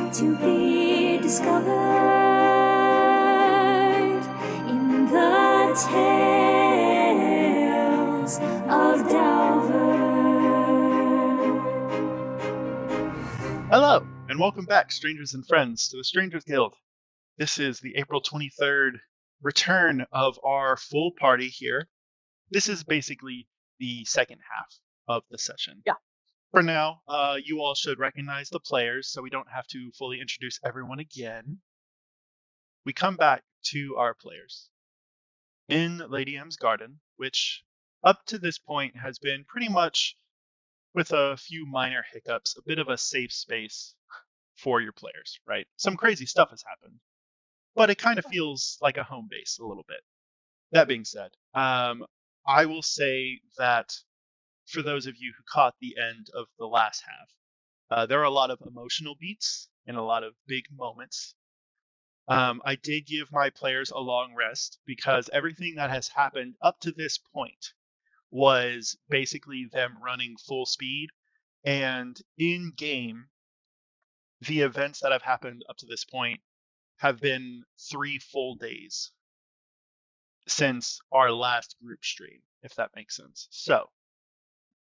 to be discovered in the tales of D'aowVern. Hello, and welcome back, strangers and friends, to the Strangers Guild. This is the April 23rd return of our full party here. This is basically the second half of the session. Yeah. For now, you all should recognize the players, so we don't have to fully introduce everyone again. We come back to our players in Lady M's garden, which up to this point has been pretty much, with a few minor hiccups, a bit of a safe space for your players, right? Some crazy stuff has happened, but it kind of feels like a home base a little bit. That being said, I will say that for those of you who caught the end of the last half, there are a lot of emotional beats and a lot of big moments. I did give my players a long rest because everything that has happened up to this point was basically them running full speed, and in game, the events that have happened up to this point have been 3 full days since our last group stream, if that makes sense. So,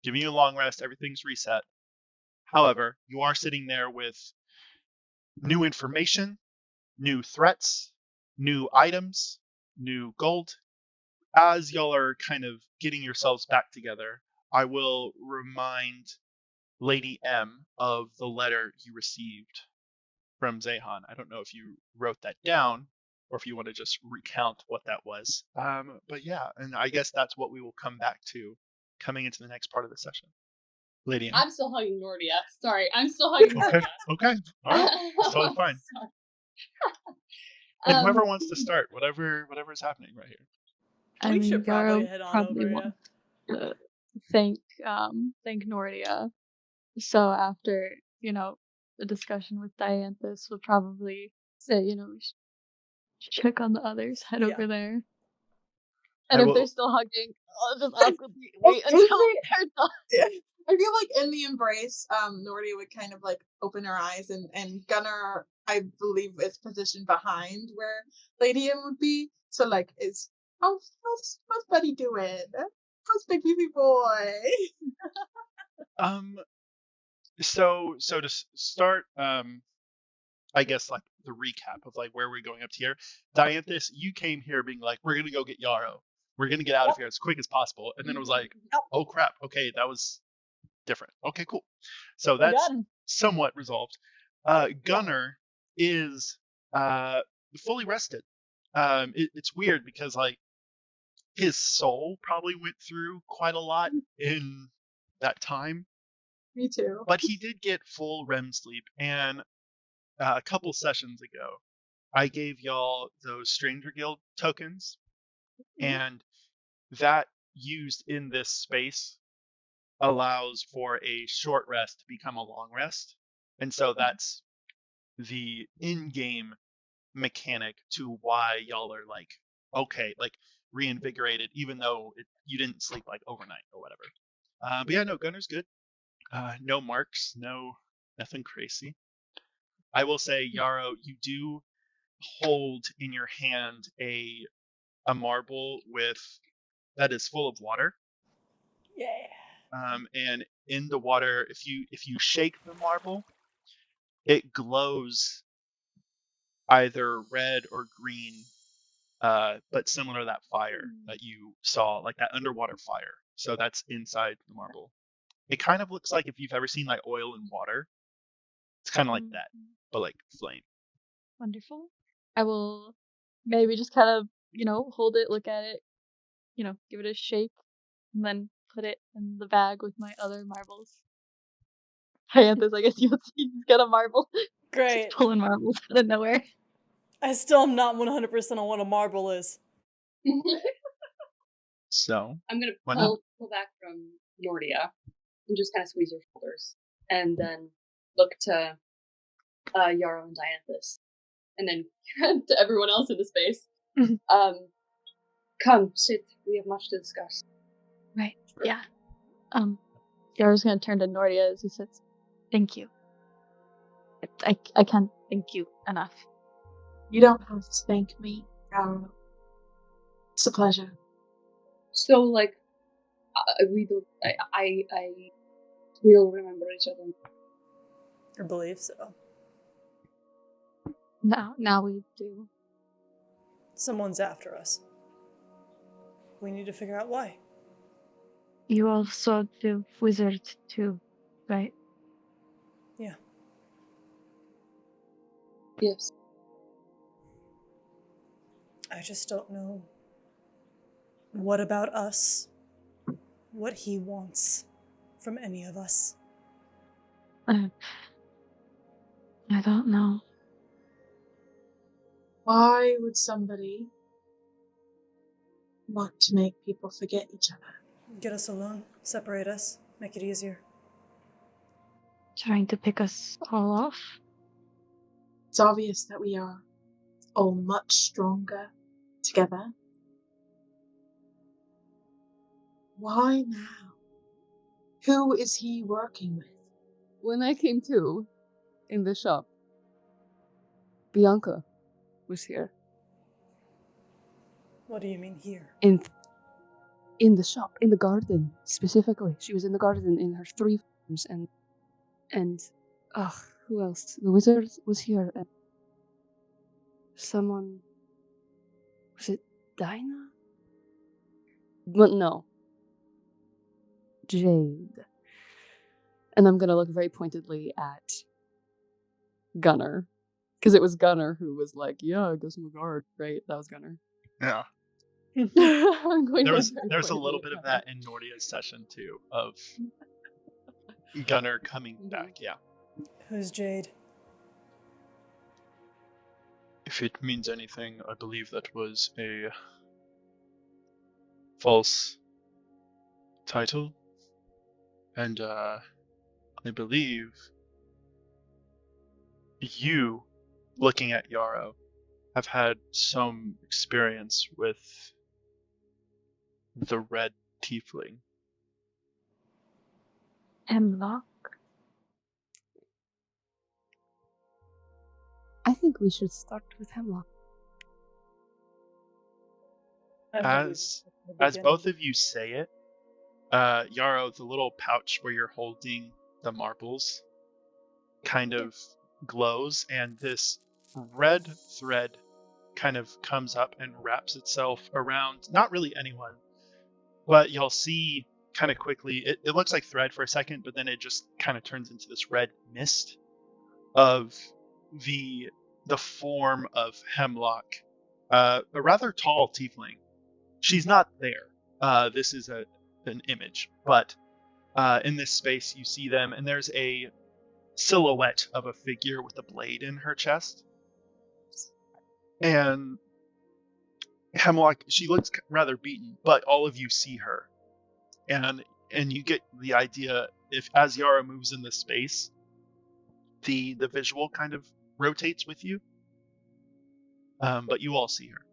giving you a long rest, everything's reset. However, you are sitting there with new information, new threats, new items, new gold. As y'all are kind of getting yourselves back together, I will remind Lady M of the letter you received from Zehan. I don't know if you wrote that down or if you want to just recount what that was. But yeah, and I guess that's what we will come back to coming into the next part of the session. Lady M. I'm still hugging Nortia. Sorry, I'm still hugging Nortia. Okay. All right. It's totally fine. And whoever wants to start, whatever's happening right here. We should probably Yarrow head on probably over, wants to thank Nortia. So after, the discussion with Dianthus, we'll probably say, we should check on the others, head over there. And if they're still hugging, I'll just awkwardly wait until they're done. Yeah. I feel like in the embrace, Nortia would kind of like open her eyes, and Gunnar, I believe, is positioned behind where Lady M would be. So like, how's Buddy doing? How's Big Baby Boy? So to start, I guess like the recap of like where we're going up to here. Dianthus, you came here being like, we're gonna go get Yarrow. We're gonna get out of here as quick as possible. And then it was like, oh crap, okay, that was different. Okay, cool. So that's somewhat resolved. Gunnar is fully rested. It's weird because like his soul probably went through quite a lot in that time. Me too. But he did get full REM sleep, and a couple sessions ago, I gave y'all those Stranger Guild tokens, and that used in this space allows for a short rest to become a long rest. And so that's the in-game mechanic to why y'all are like, okay, like reinvigorated, even though you didn't sleep like overnight or whatever. But yeah, no, Gunnar's good. No marks, nothing crazy. I will say, Yarrow, you do hold in your hand a marble that is full of water. Yeah. And in the water, if you shake the marble, it glows either red or green, but similar to that fire that you saw, like that underwater fire. So that's inside the marble. It kind of looks like if you've ever seen like oil and water. It's kind of like that, but like flame. Wonderful. I will maybe just kind of, hold it, look at it, give it a shake, and then put it in the bag with my other marbles. Dianthus, I guess you'll see he's got a marble. Great. Just pulling marbles out of nowhere. I still am not 100% on what a marble is. So I'm gonna pull back from Nortia and just kind of squeeze her shoulders, and then look to Yarrow and Dianthus, and then to everyone else in the space. Come, sit. We have much to discuss. Right. Yeah. Yarrow's gonna turn to Nortia as he says, "Thank you." I can't thank you enough. You don't have to thank me, Yarrow. It's a pleasure. So, like, we don't. We'll remember each other. I believe so. Now we do. Someone's after us. We need to figure out why. You also the wizard too, right? Yeah. Yes. I just don't know what about us, what he wants from any of us. I don't know. Why would somebody want to make people forget each other? Get us alone, separate us, make it easier. Trying to pick us all off? It's obvious that we are all much stronger together. Why now? Who is he working with? When I came to in the shop, Bianca was here. What do you mean here? In the shop, in the garden specifically. She was in the garden in her 3 forms, and who else? The wizard was here, and someone, was it Dinah? But no, Jade. And I'm gonna look very pointedly at Gunnar, because it was Gunnar who was like, "Yeah, I guess I'm a guard," right? That was Gunnar. Yeah. I'm going to There's look very there's a little pointedly bit at of that in Nortia's session too, of Gunnar coming back. Yeah. Who's Jade? If it means anything, I believe that was a false title, and I believe you, looking at Yarrow, have had some experience with the red tiefling. Hemlock? I think we should start with Hemlock. As both of you say it, Yarrow, the little pouch where you're holding the marbles kind of glows, and this red thread kind of comes up and wraps itself around not really anyone, but you'll see kind of quickly, it looks like thread for a second, but then it just kind of turns into this red mist of the form of Hemlock, a rather tall tiefling. She's not there. This is an image, but in this space you see them, and there's a silhouette of a figure with a blade in her chest. And Hemlock, she looks rather beaten, but all of you see her, and you get the idea, if as Yarrow moves in this space, the visual kind of rotates with you, but you all see her.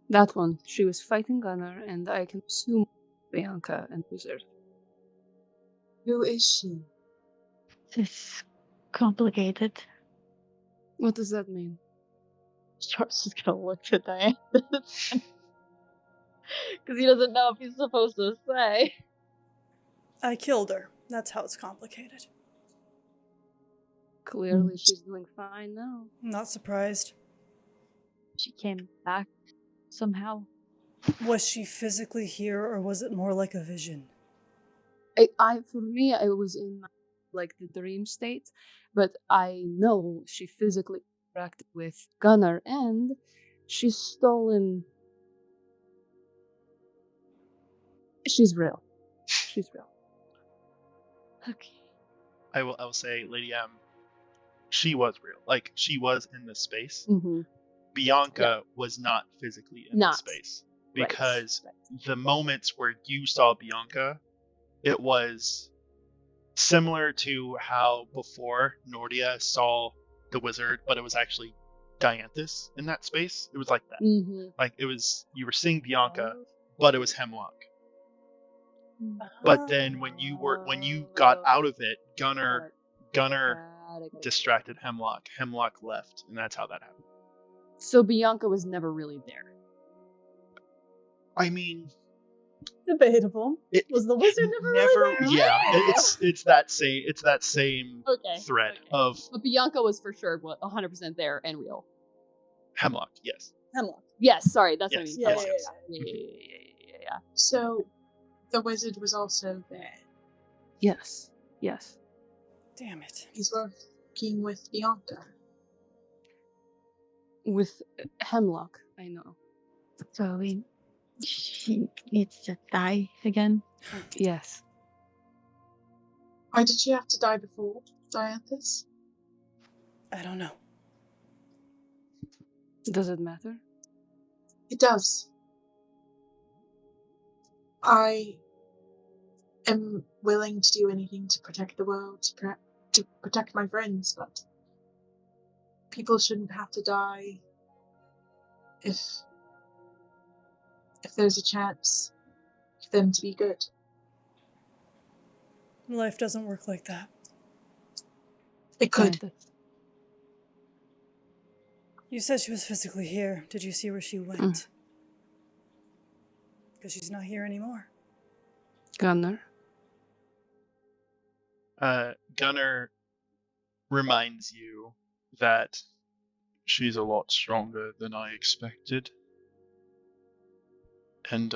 That one. She was fighting Gunnar, and I can assume Bianca and Wizard. Who is she? It's complicated. What does that mean? George is gonna look at Dianthus. Because he doesn't know if he's supposed to say. I killed her. That's how it's complicated. Clearly she's doing fine now. Not surprised. She came back somehow. Was she physically here, or was it more like a vision? For me, I was in like the dream state, but I know she physically interacted with Gunnar, and she's stolen. She's real. She's real. Okay. I will say, Lady M, she was real. Like, she was in this space. Mm-hmm. Bianca was not physically in this space. Because the moments where you saw Bianca, it was similar to how before Nortia saw the wizard, but it was actually Dianthus in that space. It was like that. Mm-hmm. Like, it was, you were seeing Bianca, but it was Hemlock. But then when you got out of it, Gunnar distracted Hemlock. Hemlock left, and that's how that happened. So Bianca was never really there. I mean, Debatable. Was the wizard never really there? Yeah, it's that same thread of But Bianca was for sure 100% there and real. Hemlock. Yes. Hemlock. Yes, sorry, that's what I Yes. mean. Yeah. So, the wizard was also there. Yes. Damn it. He's working with Bianca. With Hemlock, I know. So she needs to die again. Yes. Why did she have to die before Dianthus? I don't know. Does it matter? It does. I am willing to do anything to protect the world, to protect my friends, but people shouldn't have to die if there's a chance for them to be good. Life doesn't work like that. It could. You said she was physically here. Did you see where she went? Because she's not here anymore. Gunnar. Gunnar reminds you that she's a lot stronger than I expected. And,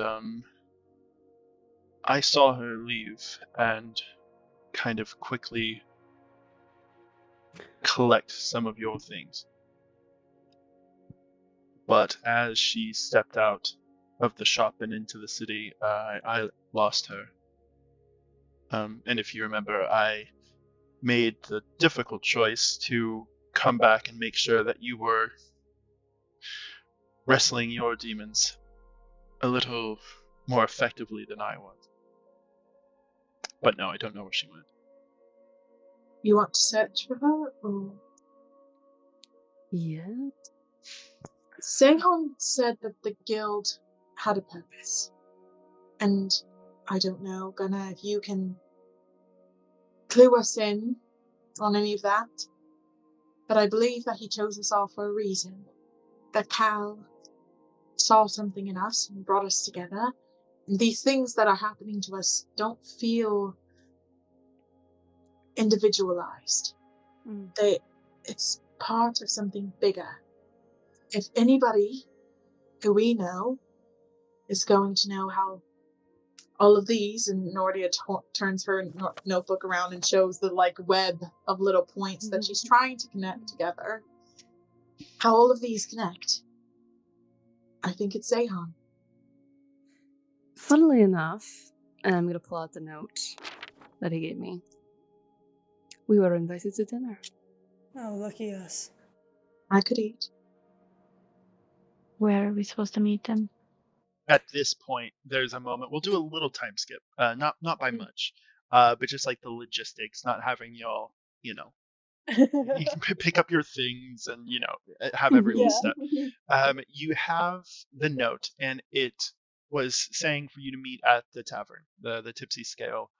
I saw her leave and kind of quickly collect some of your things. But as she stepped out of the shop and into the city, I lost her. And if you remember, I made the difficult choice to come back and make sure that you were wrestling your demons a little more effectively than I was. But no, I don't know where she went. You want to search for her, or? Yeah. Sehon said that the guild had a purpose. And I don't know, Gunnar, if you can clue us in on any of that. But I believe that he chose us all for a reason. That Cal saw something in us and brought us together. And these things that are happening to us don't feel individualized. It's part of something bigger. If anybody who we know is going to know how all of these, and Nortia turns her notebook around and shows the web of little points that she's trying to connect together, how all of these connect, I think it's Sehon. Funnily enough, and I'm gonna pull out the note that he gave me. We were invited to dinner. Oh, lucky us. I could eat. Where are we supposed to meet them? At this point, there's a moment. We'll do a little time skip, not by much, but just like the logistics, not having y'all, you can pick up your things and have every little step. You have the note, and it was saying for you to meet at the tavern, the Tipsy Scale.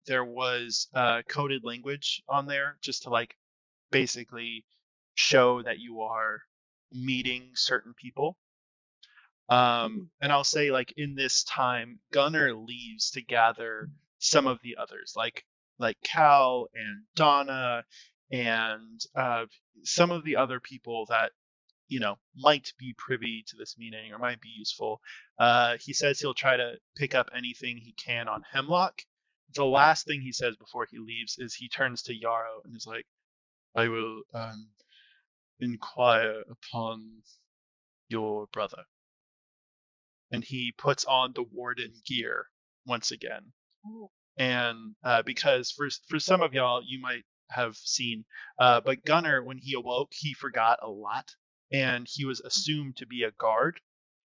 There was coded language on there just to basically show that you are meeting certain people. And I'll say in this time, Gunnar leaves to gather some of the others, like Cal and Donna and some of the other people that might be privy to this meeting or might be useful. He says he'll try to pick up anything he can on Hemlock. The last thing he says before he leaves is he turns to Yarrow and is like, I will inquire upon your brother. And he puts on the warden gear once again. And because for some of y'all, you might have seen, but Gunnar, when he awoke, he forgot a lot. And he was assumed to be a guard.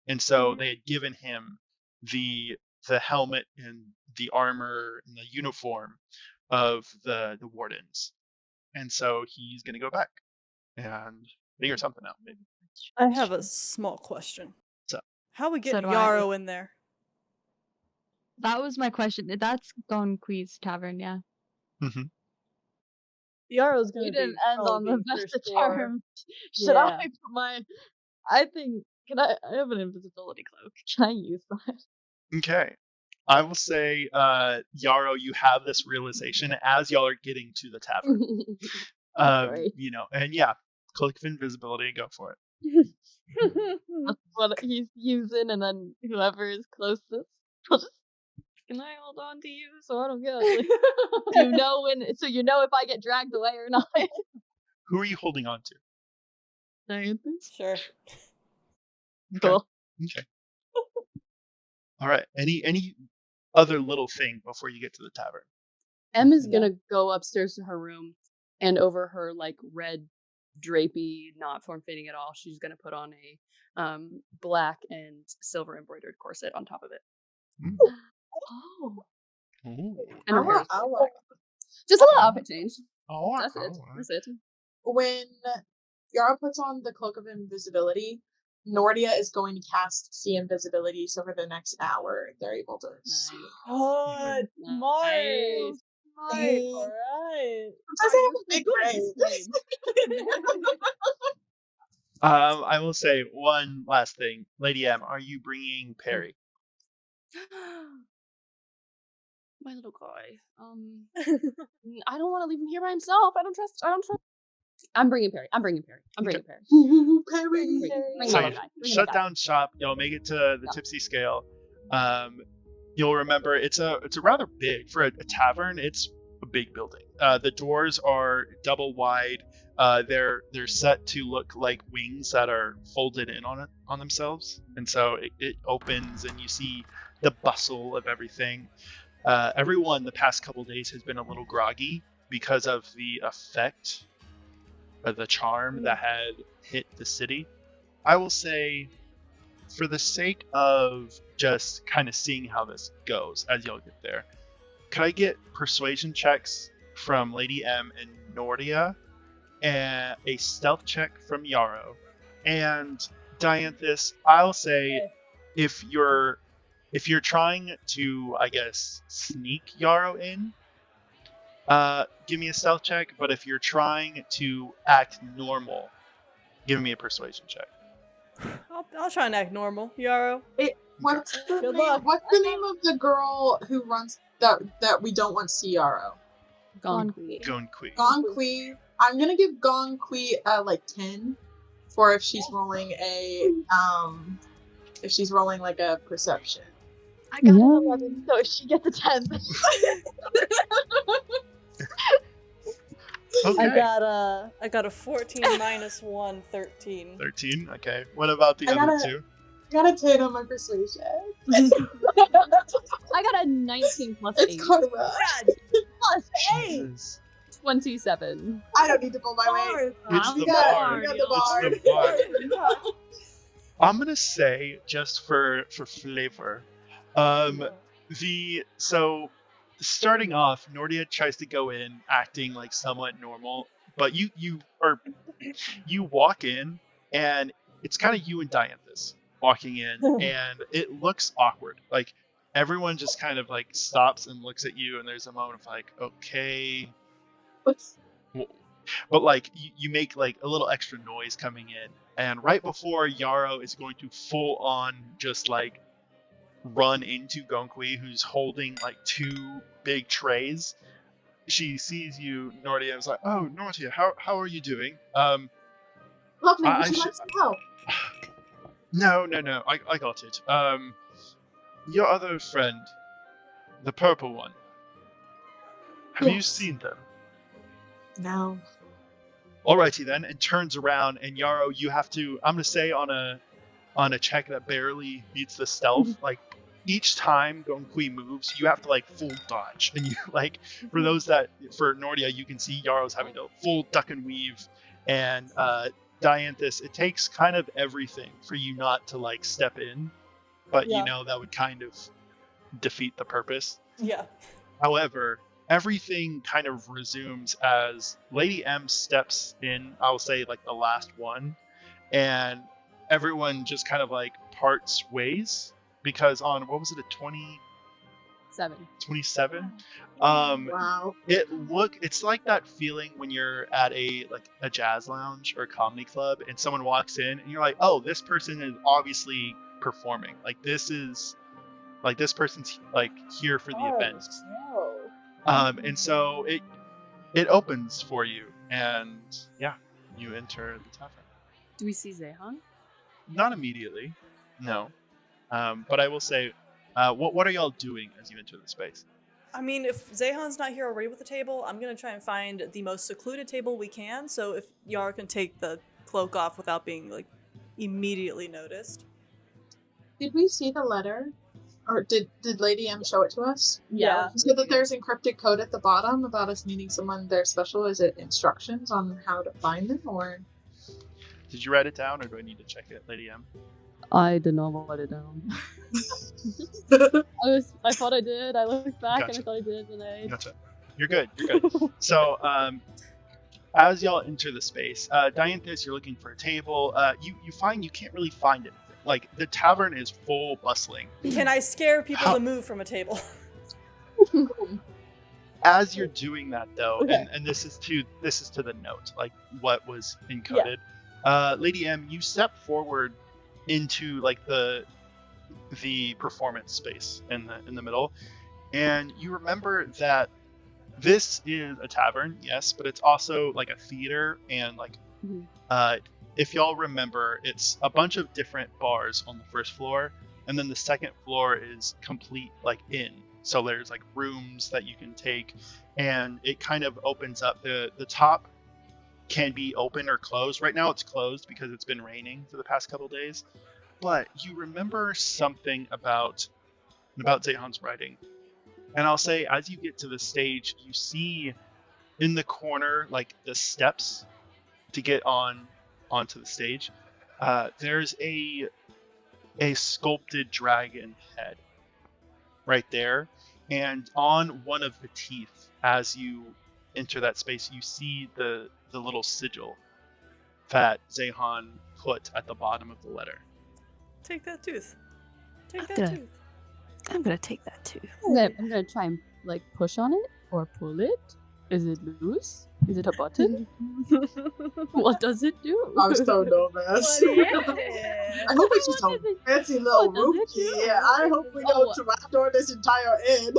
And so they had given him the helmet and the armor and the uniform of the wardens. And so he's going to go back and figure something out, maybe. I have a small question. So, how we get So do I. Yarrow in there? That was my question. That's Don Quee's tavern, yeah. Mm-hmm. Yarrow's gonna We be didn't end on the probably best for of sure. terms. Should I Yeah. put my? I think. Can I have an invisibility cloak? Can I use that? Okay. I will say, Yarrow, you have this realization as y'all are getting to the tavern. Great. You know, and yeah, cloak of invisibility, go for it. That's what he's using, and then whoever is closest. will just, Can I hold on to you so I don't get ugly? You know if I get dragged away or not. Who are you holding on to? Dianthus? Sure. Okay. Cool. Okay. All right. Any other little thing before you get to the tavern? Em is Yeah. gonna go upstairs to her room, and over her like red drapey, not form fitting at all, she's gonna put on a black and silver embroidered corset on top of it. Mm. Oh. Ooh. And her hair's I like just a little outfit change. Oh, That's it. That's it. when Yara puts on the cloak of invisibility. Nortia is going to cast see invisibility, so for the next hour they're able to see. Oh, smart. Nice. Hey. Alright. Sometimes I have a big brain. I will say one last thing. Lady M, are you bringing Perry? My little guy. I don't want to leave him here by himself. I don't trust. I'm bringing Perry. Perry. Ooh, Perry. Bring So my you little guy. Bring shut my guy. down shop. Y'all make it to the Yeah. Tipsy Scale. You'll remember it's a rather big for a tavern. It's a big building. The doors are double wide. They're set to look like wings that are folded in on themselves, and so it opens and you see the bustle of everything. Everyone the past couple days has been a little groggy because of the effect of the charm that had hit the city. I will say, for the sake of just kind of seeing how this goes as y'all get there, could I get persuasion checks from Lady M and Nortia, and a stealth check from Yarrow, and Dianthus? I'll say, if you're trying to, I guess, sneak Yarrow in, give me a stealth check. But if you're trying to act normal, give me a persuasion check. I'll try and act normal, Yarrow. What's the Good name? luck. What's the name of the girl who runs that we don't want to see Yarrow? Gone. Gonqui. Gongqui. I'm gonna give Gongqui like 10 for if she's rolling like a perception. I got an 11, so she gets a 10. Okay. I got a 14 minus 1, 13. 13. Okay. What about the I other gotta- two? I got a 10 on my persuasion. I got a 19 plus 8. It's karma. Plus 8! Jesus. 27. I don't need to pull my weight. It's We the got- bard. we got the It's the bard. I'm gonna say, just for flavor, so starting off, Nortia tries to go in acting like somewhat normal, but you walk in and it's kind of you and Dianthus walking in, and it looks awkward. Like everyone just kind of like stops and looks at you, and there's a moment of like, okay. But like you make like a little extra noise coming in, and right before Yarrow is going to full on just like run into Gonqui, who's holding like 2 big trays, she sees you, Nortia, and is like, "Oh, Nortia, how are you doing?" Lovely, I would you like some help? No, I got it. Your other friend, the purple one. Have you Yes. seen them? No. Alrighty then, and turns around, and Yarrow, you have to, I'm gonna say on a check that barely beats the stealth, like each time Gonqui moves, you have to like full dodge. And you like, for Nortia, you can see Yarrow's having to full duck and weave, and Dianthus, it takes kind of everything for you not to like step in, but Yeah. you know that would kind of defeat the purpose. Yeah. However, everything kind of resumes as Lady M steps in, I'll say like the last one, and everyone just kind of like parts ways, because on, what was it, a 20? 27. 27. Wow. It's like that feeling when you're at a jazz lounge or a comedy club and someone walks in and you're like, oh, this person is obviously performing. Like this person's like here for the event. And so it opens for you, and yeah, you enter the tavern. Do we see Zehan? Not immediately, no. But I will say, what are y'all doing as you enter the space? I mean, if Zehan's not here already with the table, I'm gonna try and find the most secluded table we can. So if Yarrow can take the cloak off without being like immediately noticed. Did we see the letter? Or did Lady M show it to us? Yeah. You said that there's encrypted code at the bottom about us needing someone there special. Is it instructions on how to find them, or? Did you write it down, or do I need to check it, Lady M? I did not write it down. I thought I did. I looked back and I Gotcha. thought I did, and I. Gotcha. You're good. So, as y'all enter the space, Dianthus, you're looking for a table. You find you can't really find anything. Like, the tavern is full bustling. Can I scare people to move from a table? As you're doing that, though, Okay. and this is to the note, like what was encoded. Lady M, you step forward into like the performance space in the middle, and you remember that this is a tavern, yes, but it's also like a theater, and like if y'all remember, it's a bunch of different bars on the first floor, and then the second floor is complete like inn. So there's like rooms that you can take, and it kind of opens up. The top can be open or closed. Right now it's closed because it's been raining for the past couple days. But you remember something about Zehan's writing. And I'll say, as you get to the stage, you see in the corner, like the steps to get onto the stage, there's a sculpted dragon head right there. And on one of the teeth, as you enter that space, you see the little sigil that Zehan put at the bottom of the letter. Take that tooth. Take that gonna- tooth. I'm gonna take that too. I'm gonna try and like push on it or pull it. Is it loose? Is it a button? What does it do? I'm so nervous. I hope it's just a fancy little What does room it key. do? I hope we don't trapdoor this entire inn.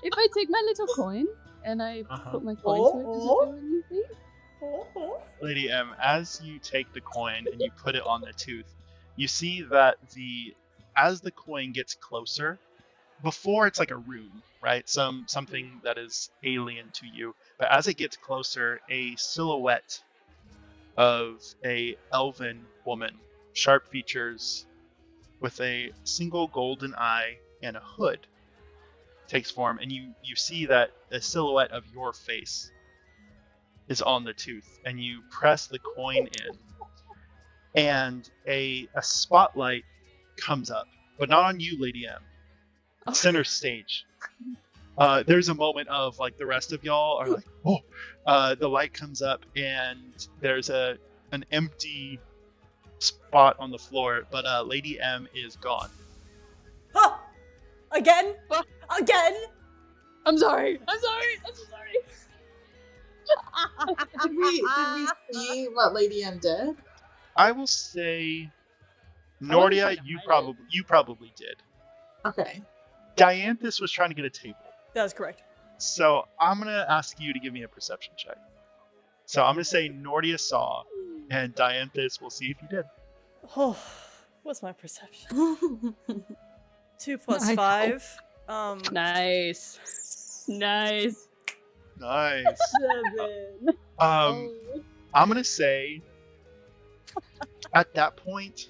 If I take my little coin and I put my coin to it, does it do anything? Lady M, as you take the coin and you put it on the tooth, you see that as the coin gets closer, before it's like a room, right? Something that is alien to you. But as it gets closer, a silhouette of a elven woman, sharp features, with a single golden eye and a hood, takes form, and you see that a silhouette of your face is on the tooth, and you press the coin in, and a spotlight comes up, but not on you, Lady M. Center stage. There's a moment of like the rest of y'all are like, oh, the light comes up and there's an empty spot on the floor, but Lady M is gone. Huh! Again? Again? I'm sorry. I'm so sorry. Did we see what Lady M did? I will say, Nortia, you probably did. Okay. Dianthus was trying to get a table. That is correct. So I'm going to ask you to give me a perception check. So I'm going to say Nortia saw, and Dianthus, we'll see if you did. Oh, what's my perception? 2 plus 5. Nice. Nice. Nice. 7. I'm going to say, at that point,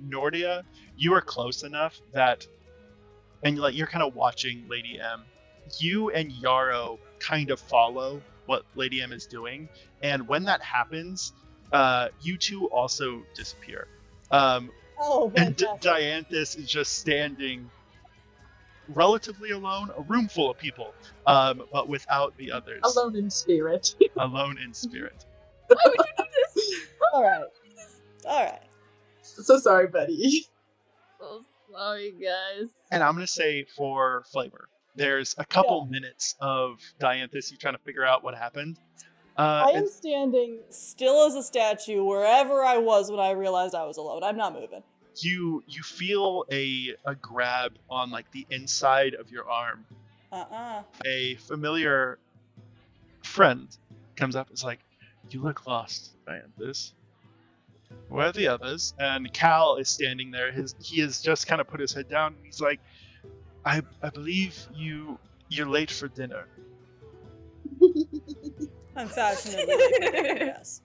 Nortia, you are close enough that, and you're kind of watching Lady M. You and Yarrow kind of follow what Lady M is doing, and when that happens, you two also disappear. And Dianthus is just standing relatively alone, a room full of people, but without the others. Alone in spirit. Alone in spirit. Why would you do this? Alright. So sorry, buddy. Sorry, guys. And I'm gonna say for flavor, there's a couple minutes of Dianthus, you trying to figure out what happened. I am And standing still as a statue wherever I was when I realized I was alone. I'm not moving. you feel a grab on like the inside of your arm. A familiar friend comes up. It's like, you look lost, Dianthus. Where are the others? And Cal is standing there. He has just kind of put his head down. And he's like, I believe you're late for dinner. Unfashionably, yes.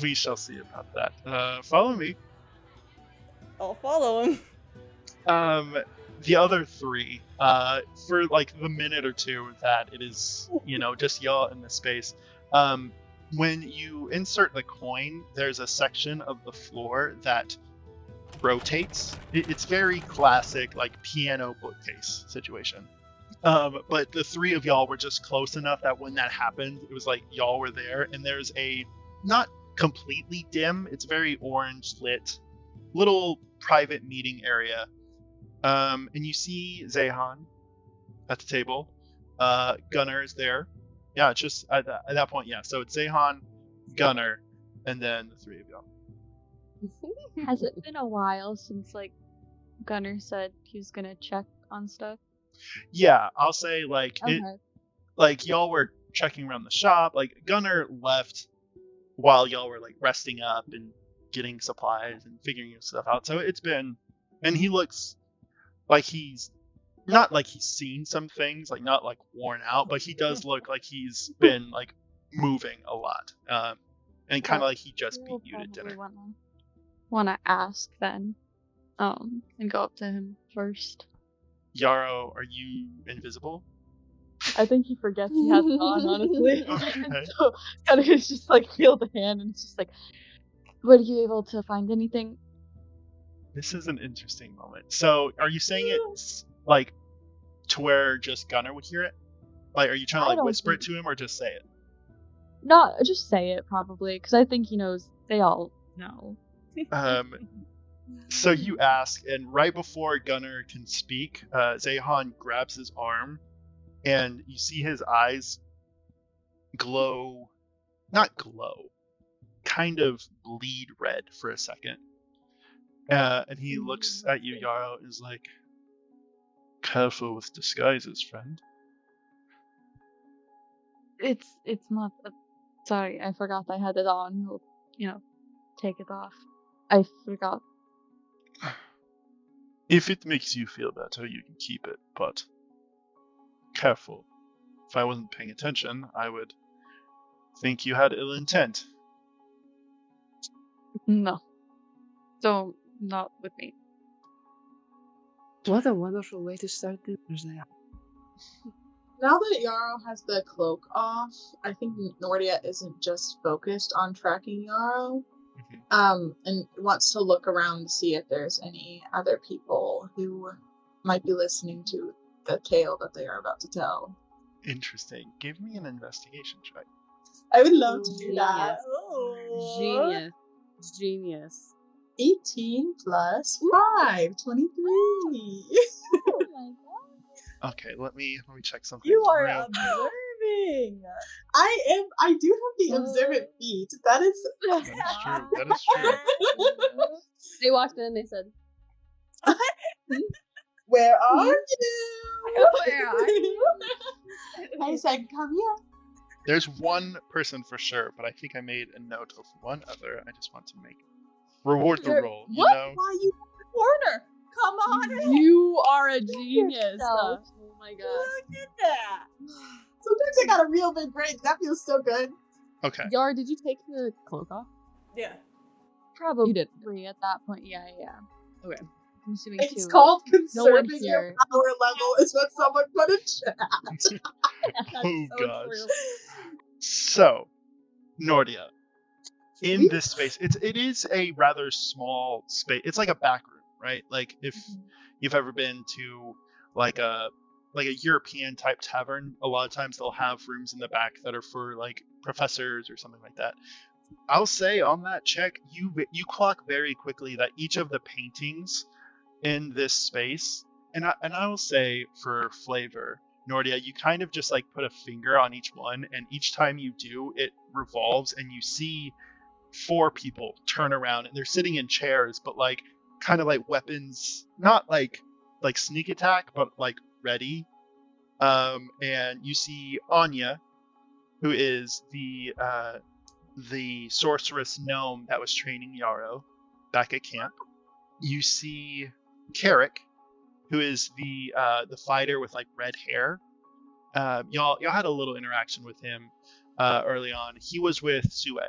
We shall see about that. Follow me. I'll follow him. The other three, for like the minute or two that it is, just y'all in this space. When you insert the coin, there's a section of the floor that rotates. It's very classic, like piano bookcase situation. But the three of y'all were just close enough that when that happened, it was like y'all were there, and there's a not completely dim, it's very orange lit little private meeting area. And you see Zehan at the table. Gunnar is there. Yeah, it's just at that point, yeah. So it's Zehan, Gunnar, and then the three of y'all. Has it been a while since like Gunnar said he was gonna check on stuff? Yeah, I'll say like Okay. like y'all were checking around the shop. Like Gunnar left while y'all were like resting up and getting supplies and figuring stuff out. So it's been, and he looks like he's not like he's seen some things, like not like worn out, but he does look like he's been like moving a lot. And kind of like he just beat you to dinner. Wanna ask then, and go up to him first. Yarrow, are you invisible? I think he forgets he has it on, honestly. Okay. So kind of just like feel the hand, and it's just like, were you able to find anything? This is an interesting moment. So, are you saying it's like to where just Gunnar would hear it? Like, are you trying to I like don't whisper it think- to him or just say it? No, just say it probably, because I think he knows. They all know. So you ask, and right before Gunnar can speak, Zehan grabs his arm, and you see his eyes glow, not glow, kind of bleed red for a second. And he looks at you, Yarrow, and is like, careful with disguises, friend. It's not. Sorry, I forgot I had it on. He'll, take it off. I forgot. If it makes you feel better, you can keep it, but careful. If I wasn't paying attention, I would think you had ill intent. No. Don't. Not with me. What a wonderful way to start dinner there. Now that Yarrow has the cloak off, I think Nortia isn't just focused on tracking Yarrow, and wants to look around to see if there's any other people who might be listening to the tale that they are about to tell. Interesting. Give me an investigation check. I would love to do that. Genius. Genius. 18 plus 5, 23. Oh my god. Okay, let me check something. You are real- observing. I do have the observant feat. That is That is true. That is true. They walked in and they said, where are you? Where are you? I said, come here. There's one person for sure, but I think I made a note of one other. I just want to reward the roll. What? You know? Why you in the corner? Come on. You are a genius. yourself. Oh my gosh. Look at that. Sometimes I got a real big brain. That feels so good. Okay. Yar, did you take the cloak off? Yeah. Probably You did. at that point. Yeah. Okay. I'm assuming It's two. called No one conserving your here. power level, is what someone put in chat. Oh so gosh. true. So, Nortia, in this space, it is a rather small space. It's like a back room, right? Like if you've ever been to like a European type tavern, a lot of times they'll have rooms in the back that are for like professors or something like that. I'll say on that check, you clock very quickly that each of the paintings in this space, and I will say for flavor, Nortia, you kind of just like put a finger on each one, and each time you do, it revolves, and you see 4 people turn around, and they're sitting in chairs, but like kind of like weapons, not like sneak attack, but like ready. And you see Anya, who is the sorceress gnome that was training Yarrow back at camp. You see Carrick, who is the fighter with like red hair. Y'all had a little interaction with him early on. He was with Sue,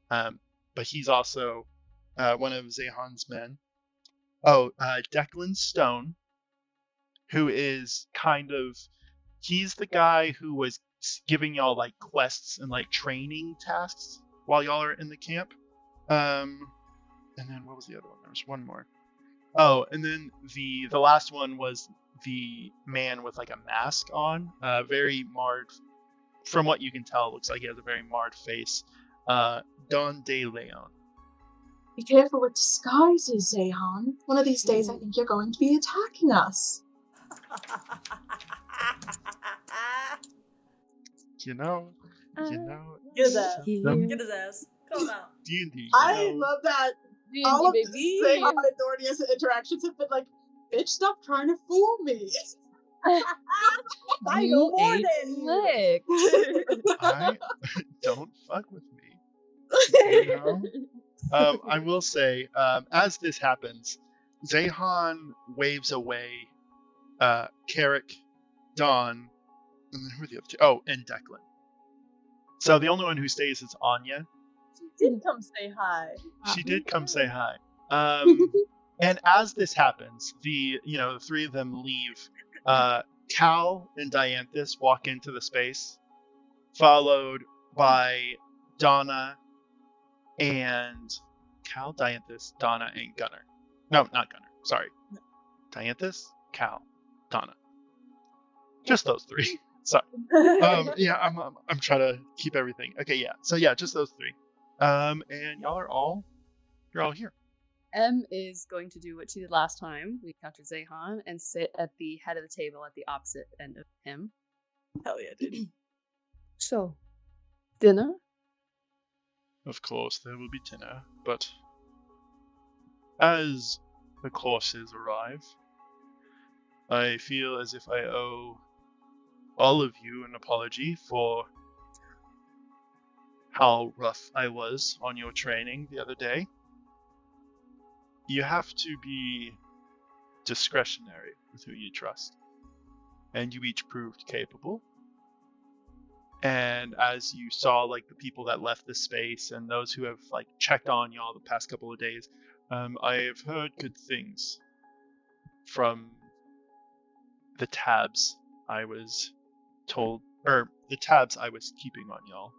but he's also one of Zehan's men. Oh, Declan Stone, who is he's the guy who was giving y'all like quests and like training tasks while y'all are in the camp. And then what was the other one? There was one more. Oh, and then the last one was the man with like a mask on, very marred. From what you can tell, looks like he has a very marred face. Don De Leon. Be careful with disguises, Zehan. One of these days, I think you're going to be attacking us. You know. Get his ass. system Get his ass. Come out. D&D. I love that all of baby. Zehan and Nortia's interactions have been like, bitch, stop trying to fool me. I You know more ain't than you. slick. I don't fuck with me. You know? I will say, as this happens, Zehan waves away Carrick, Dawn, and then who are the other two? Oh, and Declan. So the only one who stays is Anya. She did come say hi. She did come say hi. And as this happens, the 3 of them leave. Cal and Dianthus walk into the space, followed by Donna and Cal, Dianthus, Donna, and Gunnar. No, not Gunnar. Sorry. Dianthus, Cal, Donna. Just those 3. Sorry. Yeah, I'm trying to keep everything. Okay, yeah. So yeah, just those 3. And you're all here. M is going to do what she did last time we encountered Zehan and sit at the head of the table at the opposite end of him. Hell yeah, dude. So, dinner? Of course, there will be dinner, but as the courses arrive, I feel as if I owe all of you an apology for how rough I was on your training the other day. You have to be discretionary with who you trust, and you each proved capable. And as you saw, like the people that left the space and those who have like checked on y'all the past couple of days, I have heard good things from the tabs I was told, or the tabs I was keeping on y'all.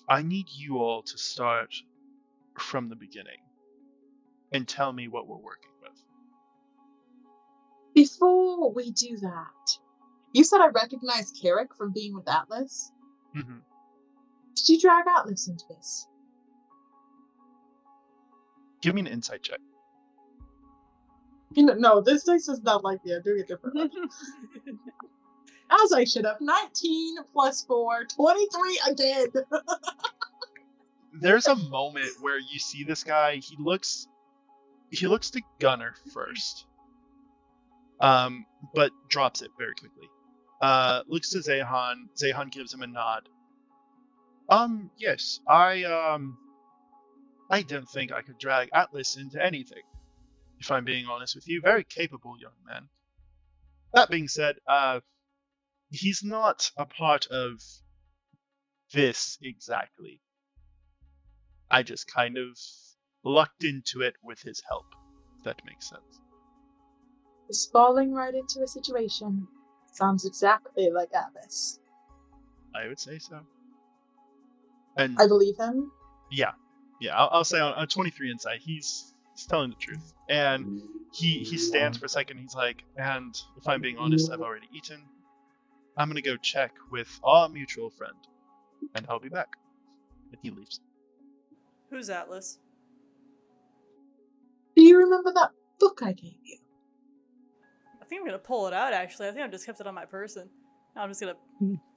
I need you all to start from the beginning and tell me what we're working with. Before we do that, you said I recognized Carrick from being with Atlas. Mm-hmm. Did you drag Atlas into this? Give me an insight check. No, this dice is not like me. I'm doing it differently. As I should have. 19 plus 4, 23 again. There's a moment where you see this guy. He looks to Gunnar first, but drops it very quickly. Looks to Zehan. Zehan gives him a nod. Yes, I don't think I could drag Atlas into anything, if I'm being honest with you. Very capable young man. That being said, he's not a part of this exactly. I just kind of lucked into it with his help, if that makes sense. Just falling right into a situation. Sounds exactly like Atlas. I would say so. And I believe him. yeah, I'll say on 23 insight, he's telling the truth. And he stands for a second. He's like, and if I'm being honest, I've already eaten. I'm gonna go check with our mutual friend, and I'll be back. And he leaves. Who's Atlas? Do you remember that book I gave you. I think I'm gonna pull it out, actually. I think I've just kept it on my person. Now I'm just gonna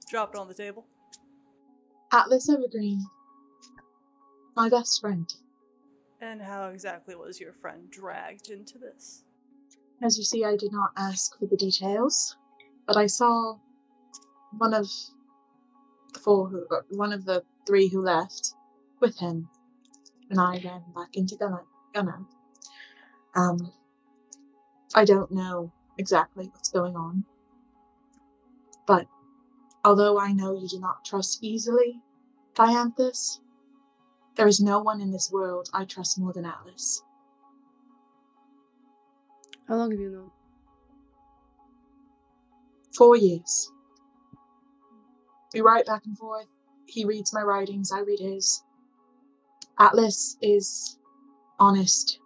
drop it on the table. Atlas Evergreen. My best friend. And how exactly was your friend dragged into this? As you see, I did not ask for the details, but I saw one of the three who left with him, and I ran back into Gunner. I don't know exactly what's going on, but although I know you do not trust easily, Dianthus, there is no one in this world I trust more than Atlas. How long have you known? 4 years. We write back and forth. He reads my writings, I read his. Atlas is honest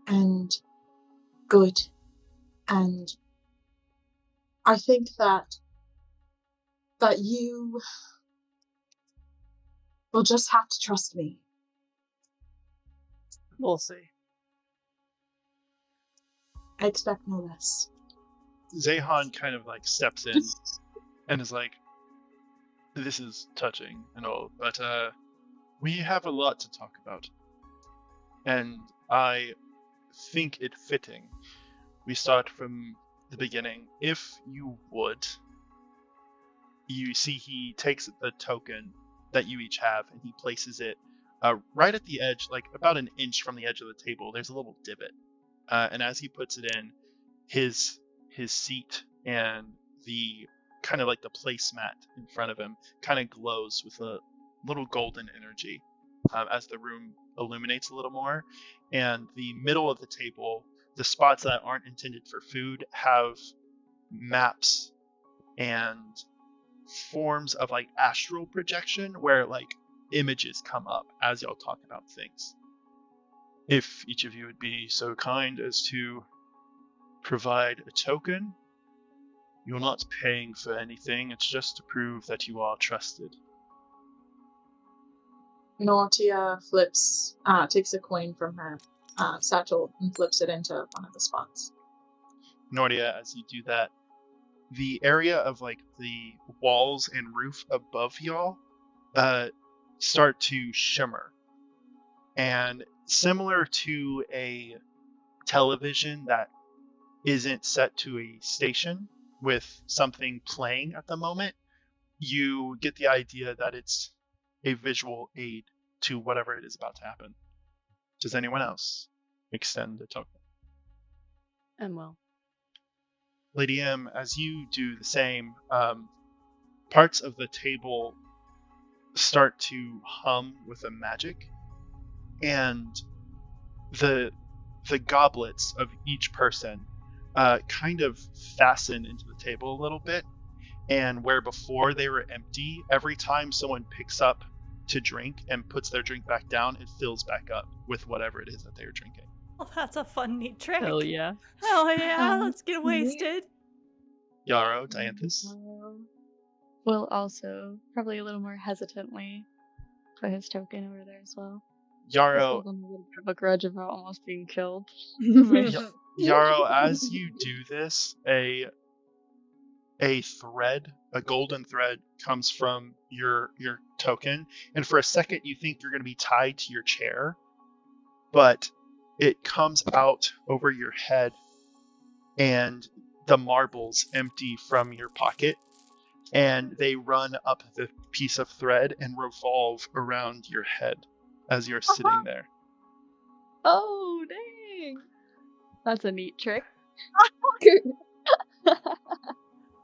and good, and I think that you will just have to trust me. We'll see. I expect no less. Zehan kind of like steps in and is like, this is touching and all, but we have a lot to talk about. And I think it fitting we start from the beginning. If you would, you see he takes the token that you each have and he places it right at the edge, like about an inch from the edge of the table. There's a little divot. And as he puts it in, his seat and the kind of like the placemat in front of him kind of glows with a little golden energy as the room illuminates a little more. And the middle of the table, the spots that aren't intended for food, have maps and forms of like astral projection where like images come up as y'all talk about things. If each of you would be so kind as to provide a token, you're not paying for anything, it's just to prove that you are trusted. Nortia takes a coin from her satchel and flips it into one of the spots. Nortia, as you do that, the area of like the walls and roof above y'all start to shimmer. And similar to a television that isn't set to a station with something playing at the moment, you get the idea that it's a visual aid to whatever it is about to happen. Does anyone else extend the token? And well. Lady M, as you do the same, parts of the table start to hum with a magic, and the goblets of each person kind of fasten into the table a little bit, and where before they were empty, every time someone picks up to drink and puts their drink back down, it fills back up with whatever it is that they were drinking. Well, that's a fun, neat trick. Hell yeah. Hell yeah, let's get wasted. Yarrow, Dianthus. Will also, probably a little more hesitantly, put his token over there as well. Yarrow, A little bit of a grudge about almost being killed. Yarrow, as you do this, a thread, a golden thread, comes from your token, and for a second you think you're going to be tied to your chair, but it comes out over your head, and the marbles empty from your pocket, and they run up the piece of thread and revolve around your head as you're sitting there. Oh, dang! That's a neat trick.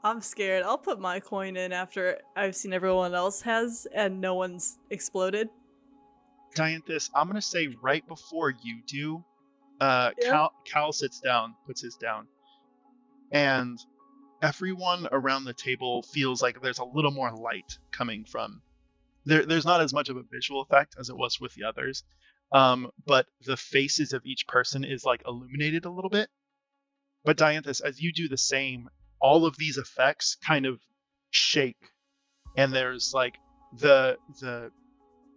I'm scared. I'll put my coin in after I've seen everyone else has and no one's exploded. Dianthus, I'm going to say right before you do, Cal sits down, puts his down, and everyone around the table feels like there's a little more light coming from. There's not as much of a visual effect as it was with the others, but the faces of each person is like illuminated a little bit. But Dianthus, as you do the same, all of these effects kind of shake, and there's like the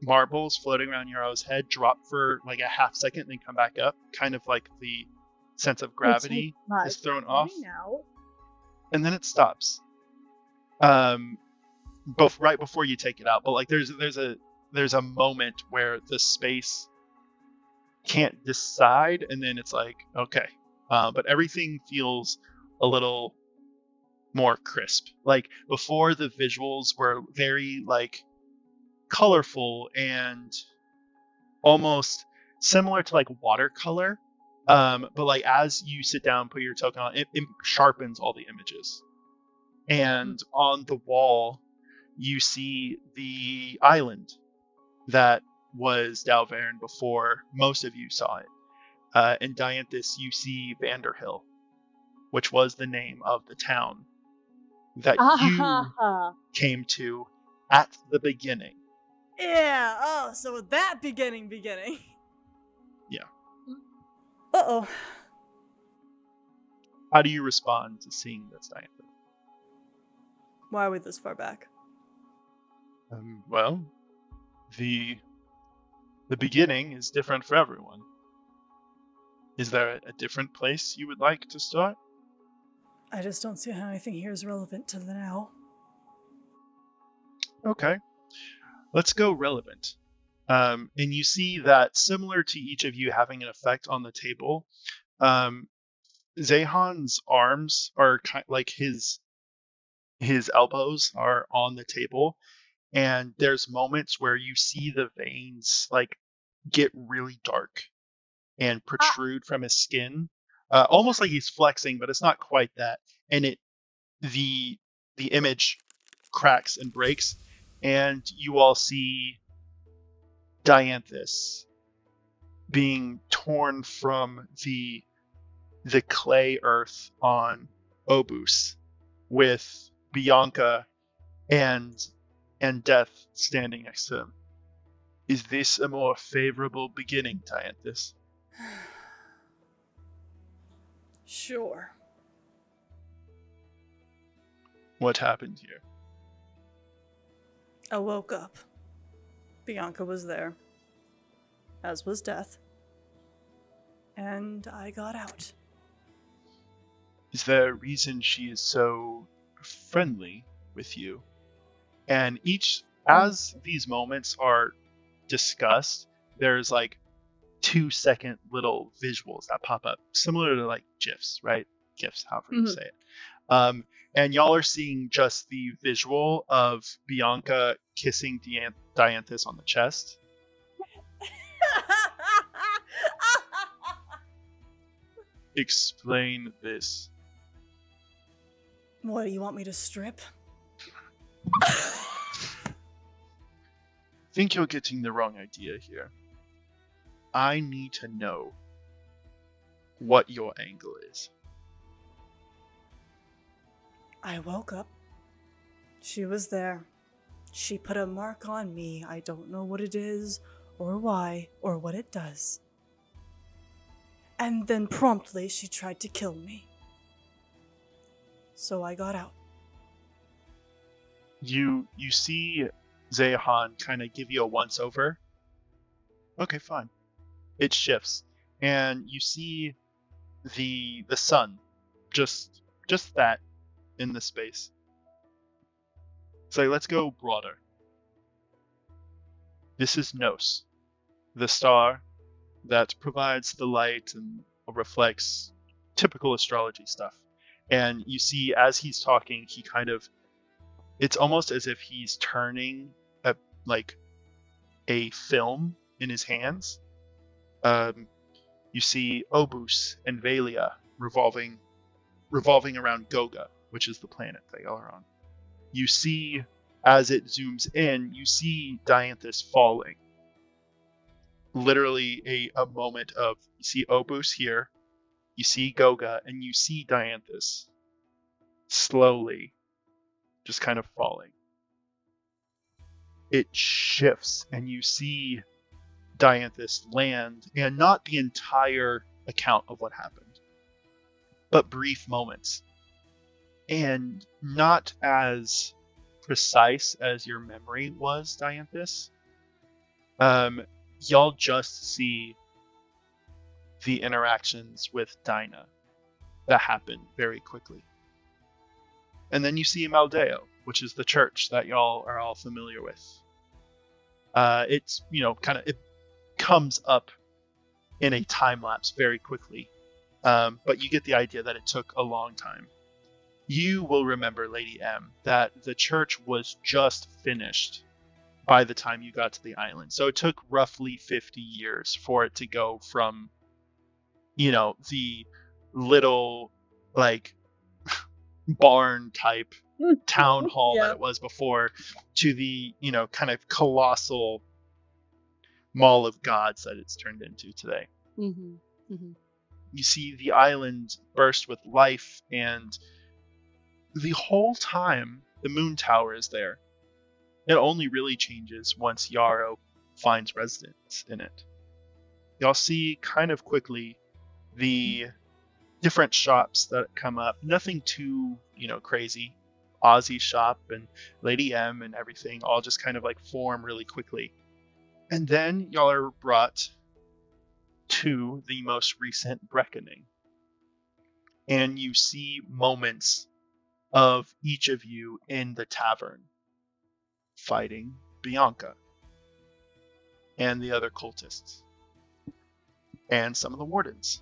marbles floating around Yarrow's head drop for like a half second, then come back up, kind of like the sense of It's gravity like my is thrown turn off, now. and then it stops. Right before you take it out, but like there's a moment where the space can't decide, and then it's like, okay. But everything feels a little more crisp. Like before, the visuals were very like colorful and almost similar to like watercolor. But like as you sit down, put your token on, it sharpens all the images. And on the wall, you see the island that was D'aowVern before most of you saw it. In Dianthus, you see Vanderhill, which was the name of the town that you came to at the beginning. Yeah. Oh, so that beginning. Yeah. Uh-oh. How do you respond to seeing this, Dianthus? Why are we this far back? Well, the beginning is different for everyone. Is there a different place you would like to start? I just don't see how anything here is relevant to the now. Okay. Let's go relevant. And you see that similar to each of you having an effect on the table, Zehan's arms are kind like his elbows are on the table, and there's moments where you see the veins like get really dark and protrude from his skin, almost like he's flexing, but it's not quite that. And the image cracks and breaks, and you all see Dianthus being torn from the clay earth on Obus, with Bianca and Death standing next to him. Is this a more favorable beginning, Dianthus? Sure. What happened here? I woke up. Bianca was there, as was Death. And I got out. Is there a reason she is so friendly with you? And as these moments are discussed, there's like 2-second little visuals that pop up, similar to like GIFs, right? GIFs, however you say it. And y'all are seeing just the visual of Bianca kissing Dianthus on the chest. Explain this. What, do you want me to strip? Think you're getting the wrong idea here. I need to know what your angle is. I woke up. She was there. She put a mark on me. I don't know what it is, or why, or what it does. And then promptly she tried to kill me. So I got out. You see Zehan kind of give you a once over. Okay, fine. It shifts, and you see the sun, just that in the space. So let's go broader. This is Nos, the star that provides the light and reflects typical astrology stuff. And you see, as he's talking, he kind of, it's almost as if he's turning a film in his hands. You see Obus and Valia revolving around Goga, which is the planet they are on. You see, as it zooms in, you see Dianthus falling. Literally a moment of, you see Obus here, you see Goga, and you see Dianthus slowly just kind of falling. It shifts, and you see Dianthus land, and not the entire account of what happened, but brief moments. And not as precise as your memory was, Dianthus. Y'all just see the interactions with Dinah that happen very quickly. And then you see Maldeo, which is the church that y'all are all familiar with. It's, it comes up in a time lapse very quickly. But you get the idea that it took a long time. You will remember, Lady M, that the church was just finished by the time you got to the island. So it took roughly 50 years for it to go from, the little, barn type town hall that it was before to the, kind of colossal mall of gods that it's turned into today. Mm-hmm. Mm-hmm. You see the island burst with life, and the whole time the moon tower is there. It only really changes once Yarrow finds residence in it. Y'all see kind of quickly the different shops that come up. Nothing too, crazy. Ozzy's shop and Lady M and everything all just kind of form really quickly. And then y'all are brought to the most recent reckoning. And you see moments of each of you in the tavern fighting Bianca and the other cultists and some of the wardens.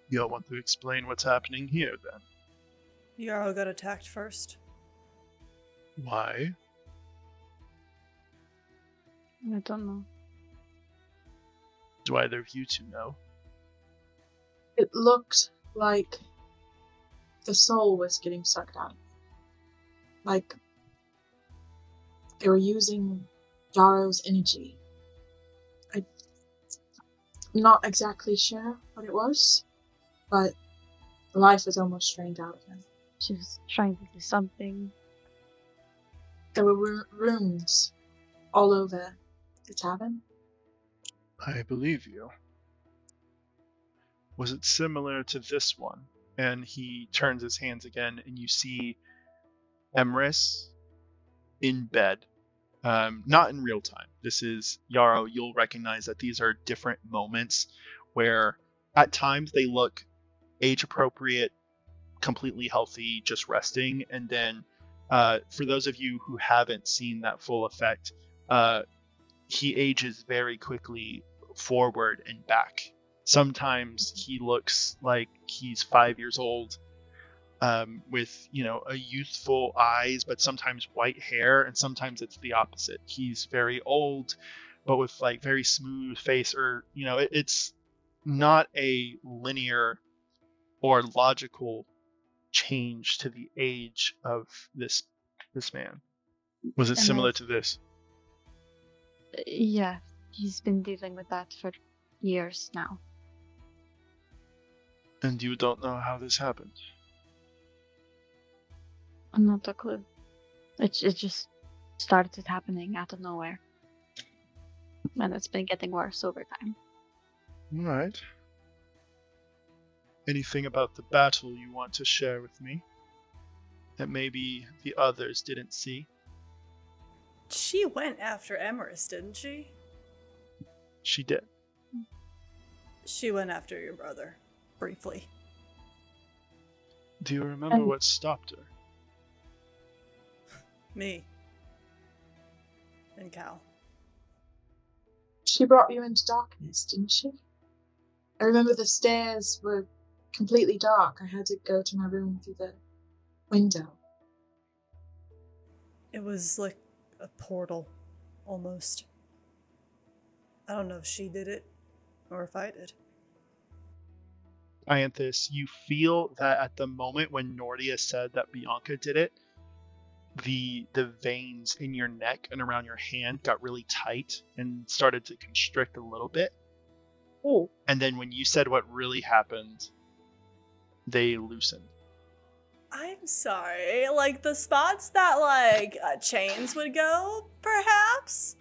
Y'all want to explain what's happening here then? Yarrow got attacked first. Why? I don't know. Do either of you two know? It looked like the soul was getting sucked out. Like they were using Yarrow's energy. I'm not exactly sure what it was, but the life was almost drained out of him. She was trying to do something. There were runes all over the tavern. I believe you. Was it similar to this one? And he turns his hands again, and you see Emrys in bed. Not in real time. This is Yarrow. You'll recognize that these are different moments where at times they look age appropriate, completely healthy, just resting. And then for those of you who haven't seen that full effect, he ages very quickly forward and back. Sometimes he looks like he's 5 years old, with, a youthful eyes, but sometimes white hair, and sometimes it's the opposite. He's very old, but with very smooth face, or, it's not a linear or logical change to the age of this man. Was it similar to this? Yeah, he's been dealing with that for years now. And you don't know how this happened? I'm not a clue. It just started happening out of nowhere. And it's been getting worse over time. Alright. Anything about the battle you want to share with me that maybe the others didn't see? She went after Emrys, didn't she? She did. She went after your brother, briefly. Do you remember what stopped her? Me. And Cal. She brought you into darkness, didn't she? I remember the stairs were completely dark. I had to go to my room through the window. It was like a portal, almost. I don't know if she did it, or if I did. Dianthus, you feel that at the moment when Nortia said that Bianca did it, the veins in your neck and around your hand got really tight and started to constrict a little bit. Oh. And then when you said what really happened, they loosened. I'm sorry, the spots that chains would go, perhaps?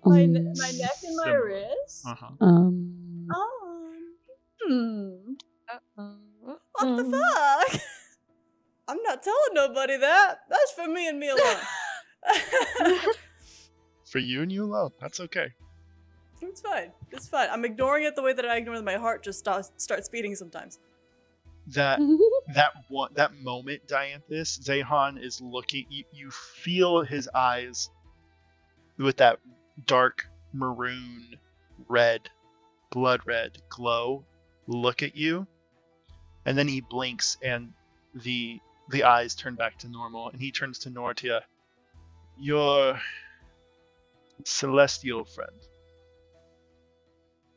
My neck and my Similar. wrist? Uh-huh. What the fuck? I'm not telling nobody that. That's for me and me alone. For you and you alone. That's okay. It's fine. It's fine. I'm ignoring it the way that I ignore my heart just starts beating sometimes. That moment, Dianthus, Zehan is looking. You feel his eyes with that dark maroon, red, blood red glow look at you, and then he blinks, and the eyes turn back to normal, and he turns to Nortia. Your celestial friend.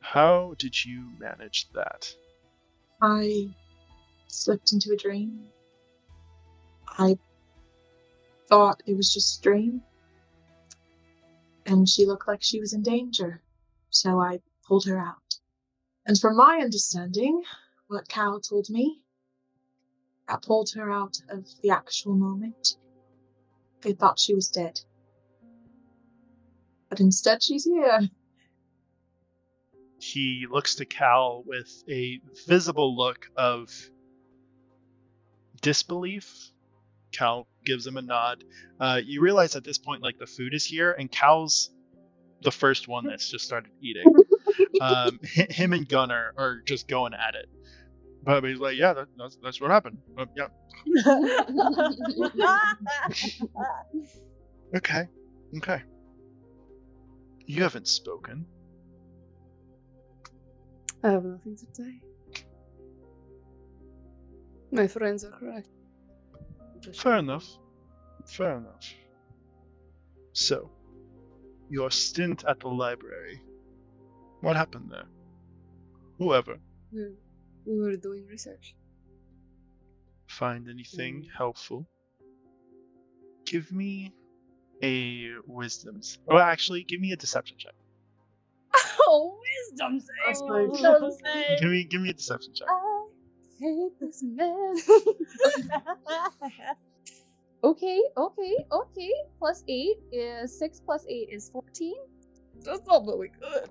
How did you manage that? I slipped into a dream. I thought it was just a dream. And she looked like she was in danger. So I pulled her out. And from my understanding, what Cal told me, I pulled her out of the actual moment. They thought she was dead. But instead she's here. He looks to Cal with a visible look of disbelief. Cal gives him a nod. You realize at this point, like, the food is here, and Cal's the first one that's just started eating. Him and Gunnar are just going at it. But he's like, yeah, that's what happened. Yeah. Okay. You haven't spoken. I have nothing to say. My friends are correct. Fair enough. So, your stint at the library. What happened there? Whoever. We were doing research. Find anything helpful? Give me a wisdom. Well, actually, give me a deception check. Oh, wisdom save! Give me a deception check. I hate this man. Okay. +8 is 6 + 8 is 14. That's not really good.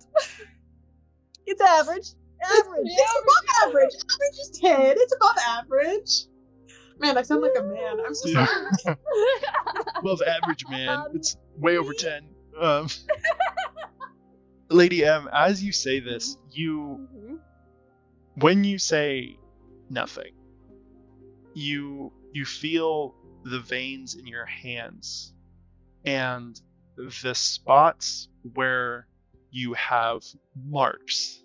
It's average. It's above average. Average is 10. It's above average. Man, I sound like a man. I'm so sorry. Above average, man. It's way over 10. Lady M, as you say this, when you say nothing, you feel the veins in your hands and the spots where you have marks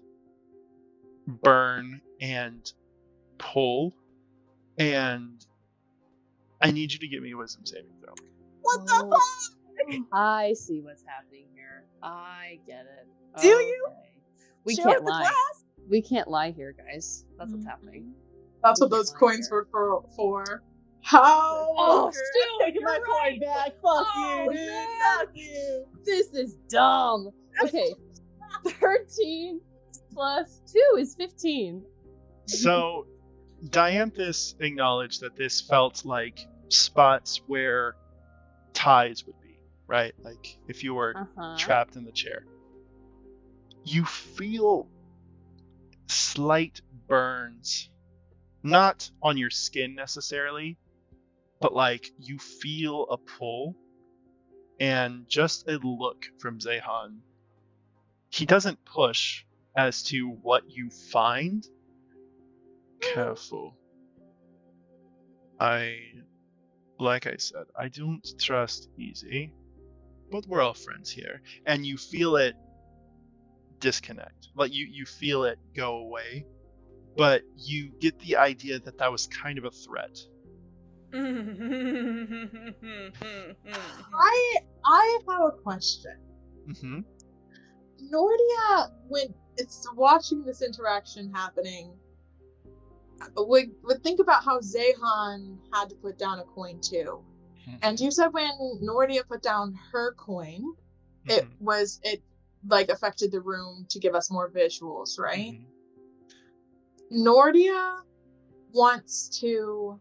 burn and pull, and I need you to give me a wisdom saving throw. What the fuck? I see what's happening here. I get it. Do you? We Show can't it the lie. class. We can't lie here, guys. That's what's happening. That's what We those can't lie coins here. were for. How? Oh, Girl. still taking my coin back. Fuck you, dude. man. Fuck you. This is dumb. Okay. 13 plus 2 is 15. So, Dianthus acknowledged that this felt like spots where ties would be, right? Like if you were trapped in the chair. You feel slight burns, not on your skin necessarily, but like you feel a pull and just a look from Zehan. He doesn't push as to what you find. Careful. Like I said, I don't trust easy, but we're all friends here. And you feel it disconnect. Like you feel it go away, but you get the idea that that was kind of a threat. I have a question. Mm-hmm. Nortia, when it's watching this interaction happening, would think about how Zehan had to put down a coin too. And you said when Nortia put down her coin, it like affected the room to give us more visuals, right? Nortia wants to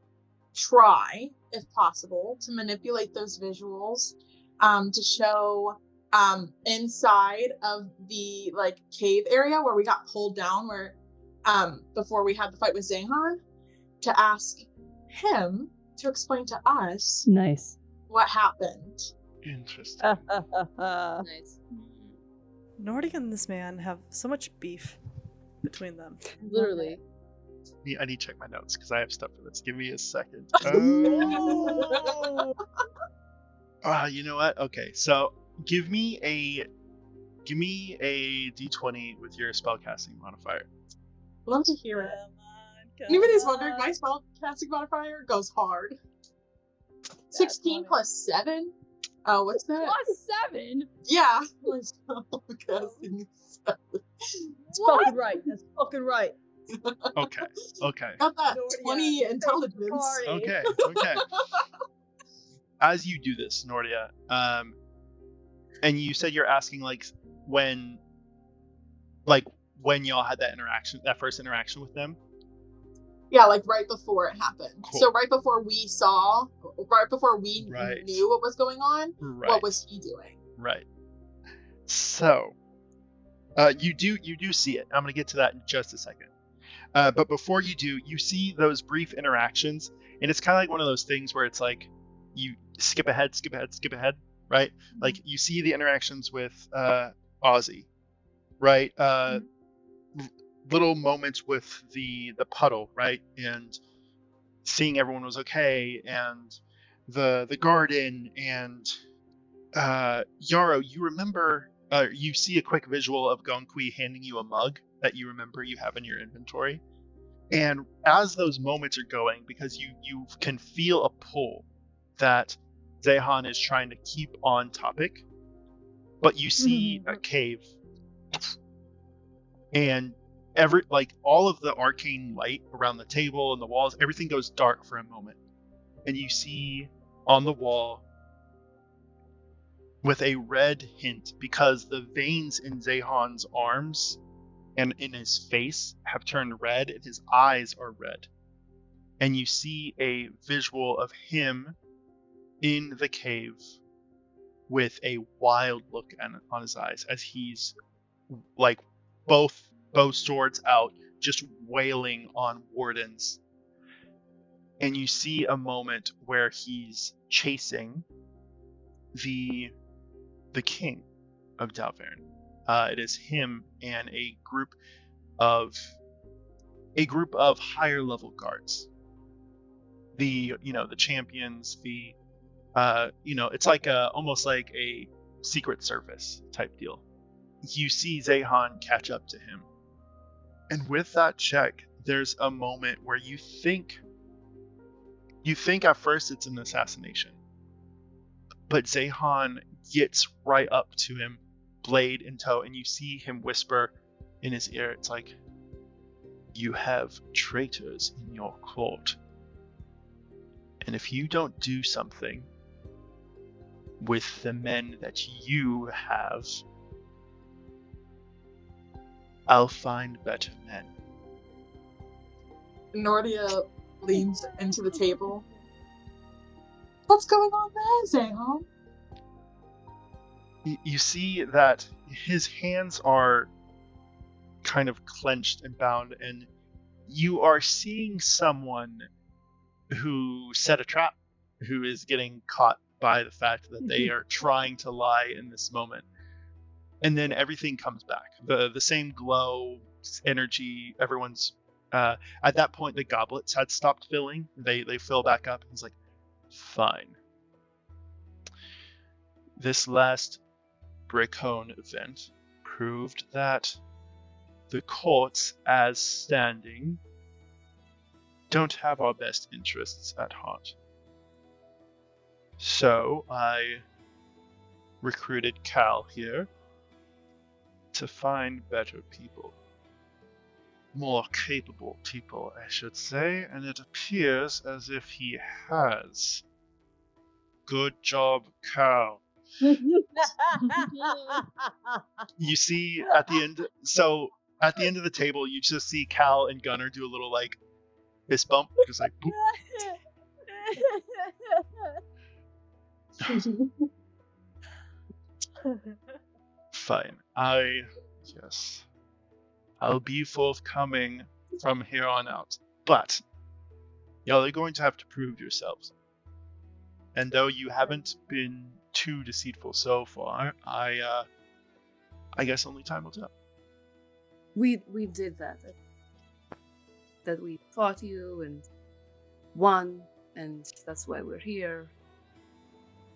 try, if possible, to manipulate those visuals to show inside of the like cave area where we got pulled down, where before we had the fight with Zehan, to ask him to explain to us Nice. what happened. Interesting. Nice. Nordic and this man have so much beef between them. Literally. I need to check my notes because I have stuff for this. Give me a second. You know what? Okay, so give me a d20 with your spellcasting modifier. Love to hear it. Come Even he's on. wondering, my spell casting modifier goes hard. 16 funny. plus 7? Oh, what's that? Plus 7? Yeah, my spell casting is 7. That's fucking right. That's fucking right. Okay. Got that Nortia, 20 intelligence. Okay. As you do this, Nortia, and you said you're asking when y'all had that first interaction with them. Yeah, right before it happened. Cool. So right before we Right. knew what was going on, Right. what was he doing? Right. So, you do see it. I'm gonna get to that in just a second. But before you do, you see those brief interactions, and it's kind of like one of those things where it's like you skip ahead, right? Like you see the interactions with Ozzy, right? Little moments with the puddle, right? And seeing everyone was okay, and the garden, and Yarrow, you remember, you see a quick visual of Gonkui handing you a mug that you remember you have in your inventory. And as those moments are going, because you can feel a pull that Zehan is trying to keep on topic, but you see a cave, and all of the arcane light around the table and the walls, everything goes dark for a moment, and you see on the wall with a red hint, because the veins in Zehan's arms and in his face have turned red, and his eyes are red. And you see a visual of him in the cave with a wild look on his eyes as he's both swords out, just wailing on wardens. And you see a moment where he's chasing the king of D'aowVern. It is him and a group of higher level guards. The champions, it's almost like a secret service type deal. You see Zehan catch up to him. And with that check, there's a moment where you think at first it's an assassination. But Zehan gets right up to him, blade in tow, and you see him whisper in his ear, it's like, "You have traitors in your court. And if you don't do something with the men that you have, I'll find better men." Nortia leans into the table. What's going on there, Zehan? You see that his hands are kind of clenched and bound, and you are seeing someone who set a trap, who is getting caught by the fact that they are trying to lie in this moment. And then everything comes back. The same glow, energy, everyone's... at that point, the goblets had stopped filling. They fill back up. He's like, "Fine. This last Brickone event proved that the courts, as standing, don't have our best interests at heart. So I recruited Cal here to find better people. More capable people, I should say, and it appears as if he has. Good job, Cal." You see at the end of the table, you just see Cal and Gunnar do a little fist bump, just like boop. Fine. I'll be forthcoming from here on out. But y'all are going to have to prove yourselves. And though you haven't been too deceitful so far, I I guess only time will tell. We did that. That we fought you and won, and that's why we're here.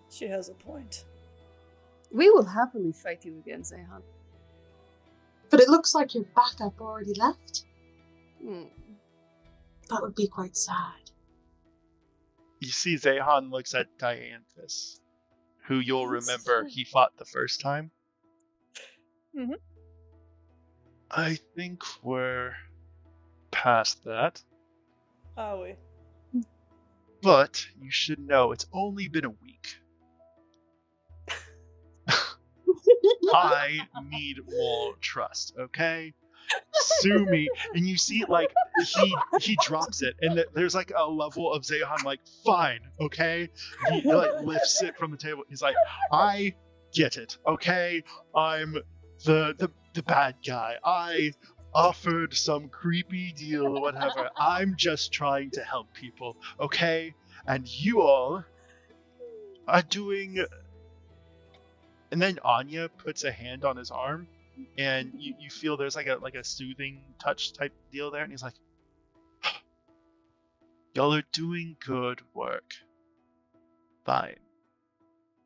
She has a point. We will happily fight you again, Zehan. But it looks like your backup already left. Hmm. That would be quite sad. You see Zehan looks at Dianthus, who you'll remember he fought the first time. Mm-hmm. I think we're past that. Are we? But you should know it's only been a week. I need more trust, okay? Sue me. And you see, like, he drops it, and there's like a level of Zehan, like, fine, okay? He like lifts it from the table. He's like, I get it, okay? I'm the bad guy. I offered some creepy deal or whatever. I'm just trying to help people, okay? And you all are doing... And then Anya puts a hand on his arm, and you feel there's like a soothing touch type deal there, and he's like, y'all are doing good work. Fine.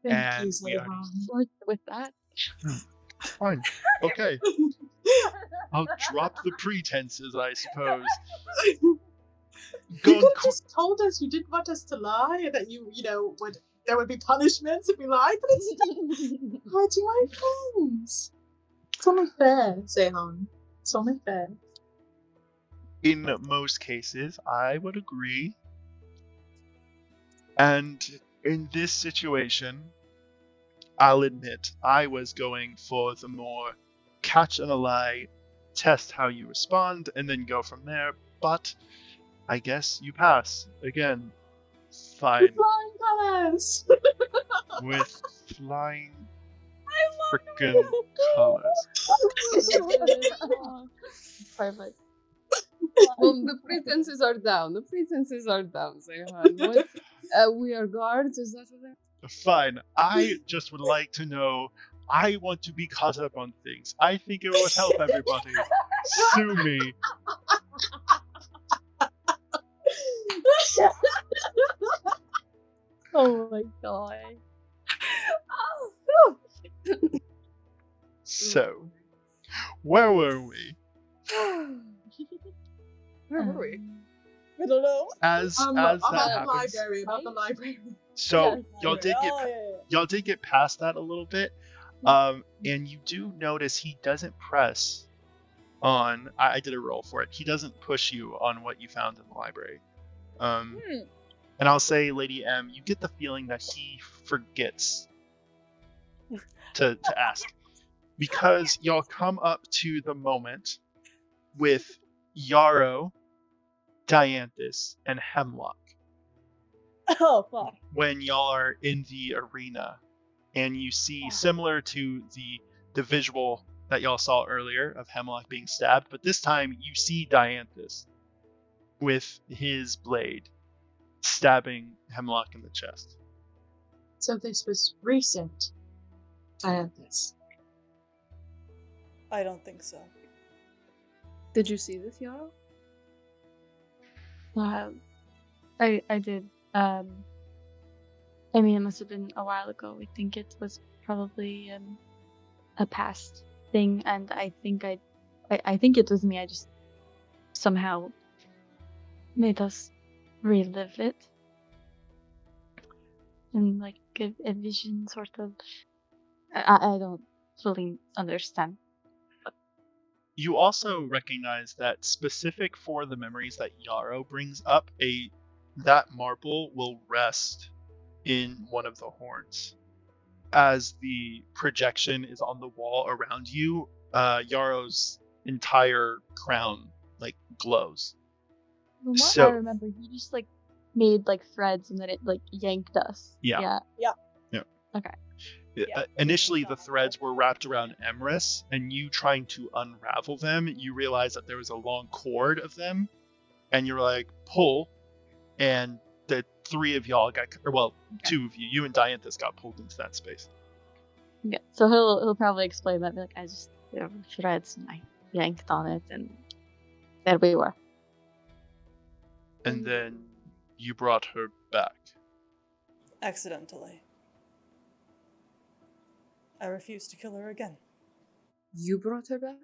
Thank you, we are Zehan. With that. fine. Okay. I'll drop the pretenses, I suppose. You could have just told us you didn't want us to lie, and that you know, there would be punishments if we lied, but instead, hiding my friends. It's only fair, Zehan. It's only fair. In most cases, I would agree. And in this situation, I'll admit I was going for the more catch and a lie, test how you respond, and then go from there. But I guess you pass. Again, fine. Flying colors! With flying frickin' colors. Perfect. Well, the pretenses are down. The pretenses are down, Zehan. What? We are guards, is that what it is? Fine. I just would like to know. I want to be caught up on things. I think it would help everybody. Sue me. Oh my god. So, where were we? Where were we? I don't know. As about that the happens. library, about the library. So Yes, y'all did get yeah. y'all did get past that a little bit, and you do notice he doesn't press on. I did a roll for it. He doesn't push you on what you found in the library. And I'll say, Lady M, you get the feeling that he forgets to ask, because y'all come up to the moment with Yarrow, Dianthus, and Hemlock. Oh, fuck. When y'all are in the arena, and you see, similar to the visual that y'all saw earlier of Hemlock being stabbed, but this time you see Dianthus with his blade stabbing Hemlock in the chest. So this was recent, Dianthus. I don't think so. Did you see this, Yarrow? I did. I mean, it must have been a while ago. I think it was probably a past thing, and I think it was me. I just somehow made us relive it in like a vision, sort of. I don't fully understand. You also recognize that specific for the memories that Yarrow brings up, that marble will rest in one of the horns. As the projection is on the wall around you, Yarrow's entire crown like glows. From what So- I remember, he just like made like threads and then it like yanked us. Yeah. Okay. Initially, the threads were wrapped around Emrys, and you trying to unravel them, you realize that there was a long cord of them, and you're like, pull, and the three of y'all got, or well, two of you and Dianthus got pulled into that space. Yeah, so he'll probably explain that. Be like, I just threads and I yanked on it, and there we were. And then you brought her back. Accidentally. I refuse to kill her again. You brought her back?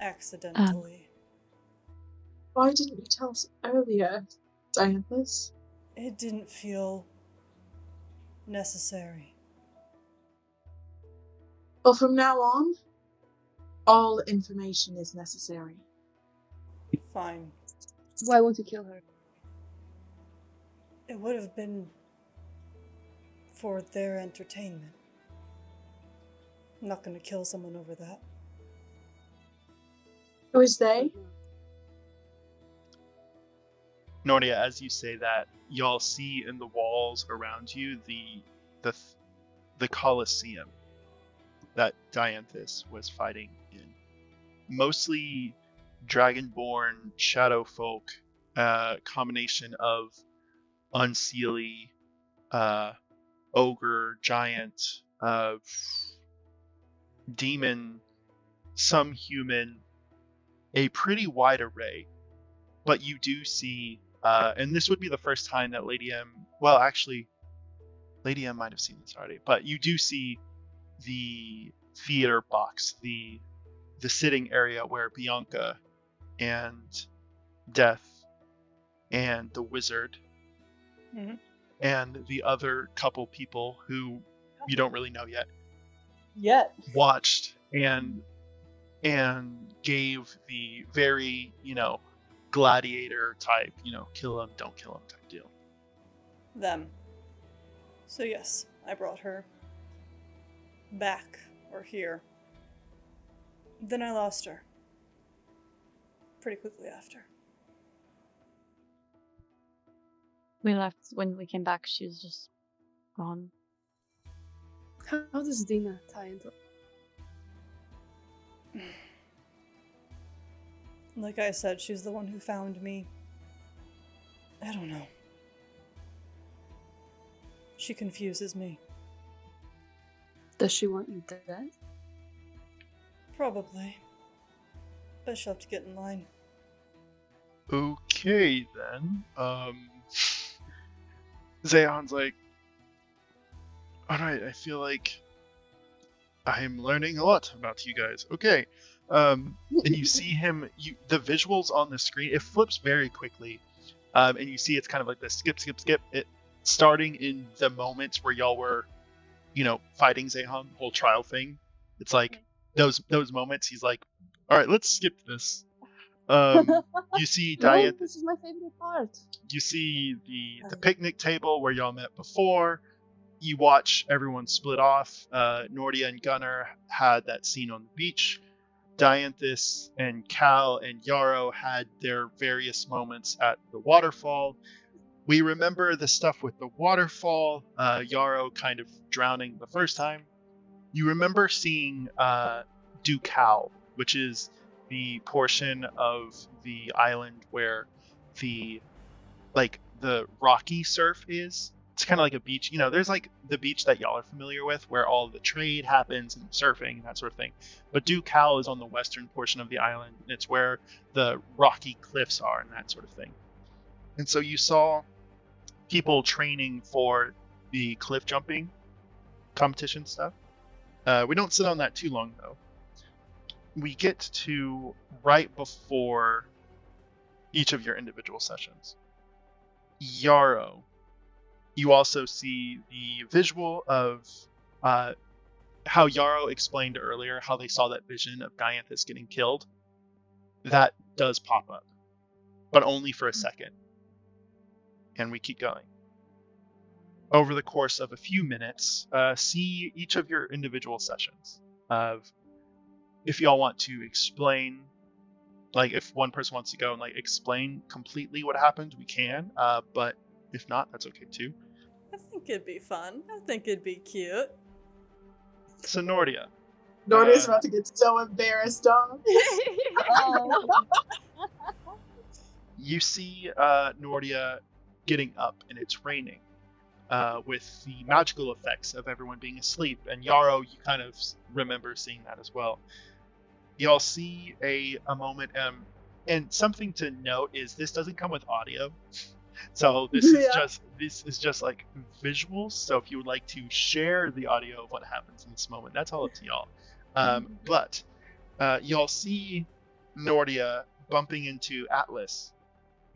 Accidentally. Why didn't you tell us earlier, Dianthus? It didn't feel necessary. Well, from now on, all information is necessary. Fine. Why won't you kill her? It would have been for their entertainment. I'm not gonna kill someone over that. Who is they? Nortia, as you say that, y'all see in the walls around you the Colosseum that Dianthus was fighting in. Mostly dragonborn shadow folk, combination of unseelie, ogre, giant, demon, some human, a pretty wide array. But you do see, and this would be the first time that Lady M, well, actually, Lady M might have seen this already, but you do see the theater box, the sitting area where Bianca and Death and the wizard and the other couple people who you don't really know yet watched and gave the very, gladiator type, kill him, don't kill him type deal. Them. So yes, I brought her back, or here. Then I lost her. Pretty quickly after. We left when we came back. She was just gone. How does Dina tie into it? Like I said, she's the one who found me. I don't know. She confuses me. Does she want you dead? Probably. But she'll have to get in line. Okay, then. Zehon's like, alright, I feel like I'm learning a lot about you guys. Okay. And you see him, the visuals on the screen, it flips very quickly. And you see it's kind of like this skip. It starting in the moments where y'all were, fighting Zehon, the whole trial thing. It's like those moments, he's like, alright, let's skip this. You see Dianthus. No, this is my favorite part. You see the picnic table where y'all met before. You watch everyone split off. Nortia and Gunnar had that scene on the beach. Dianthus and Cal and Yarrow had their various moments at the waterfall. We remember the stuff with the waterfall, Yarrow kind of drowning the first time. You remember seeing D'aowVern, which is the portion of the island where the rocky surf is. It's kind of like a beach. There's like the beach that y'all are familiar with where all the trade happens and surfing and that sort of thing. But D'aowVern is on the western portion of the island. And it's where the rocky cliffs are and that sort of thing. And so you saw people training for the cliff jumping competition stuff. We don't sit on that too long, though. We get to right before each of your individual sessions. Yarrow. You also see the visual of how Yarrow explained earlier how they saw that vision of Dianthus getting killed. That does pop up, but only for a second. And we keep going. Over the course of a few minutes, see each of your individual sessions. If y'all want to explain, if one person wants to go and explain completely what happened, we can. But if not, that's okay too. I think it'd be fun. I think it'd be cute. So Nortia. Nortia's about to get so embarrassed, dog. You see Nortia getting up and it's raining. with the magical effects of everyone being asleep. And Yarrow, you kind of remember seeing that as well. Y'all see a moment, and something to note is this doesn't come with audio. So this is just like visuals. So if you would like to share the audio of what happens in this moment, that's all up to y'all. But y'all see Nortia bumping into Atlas,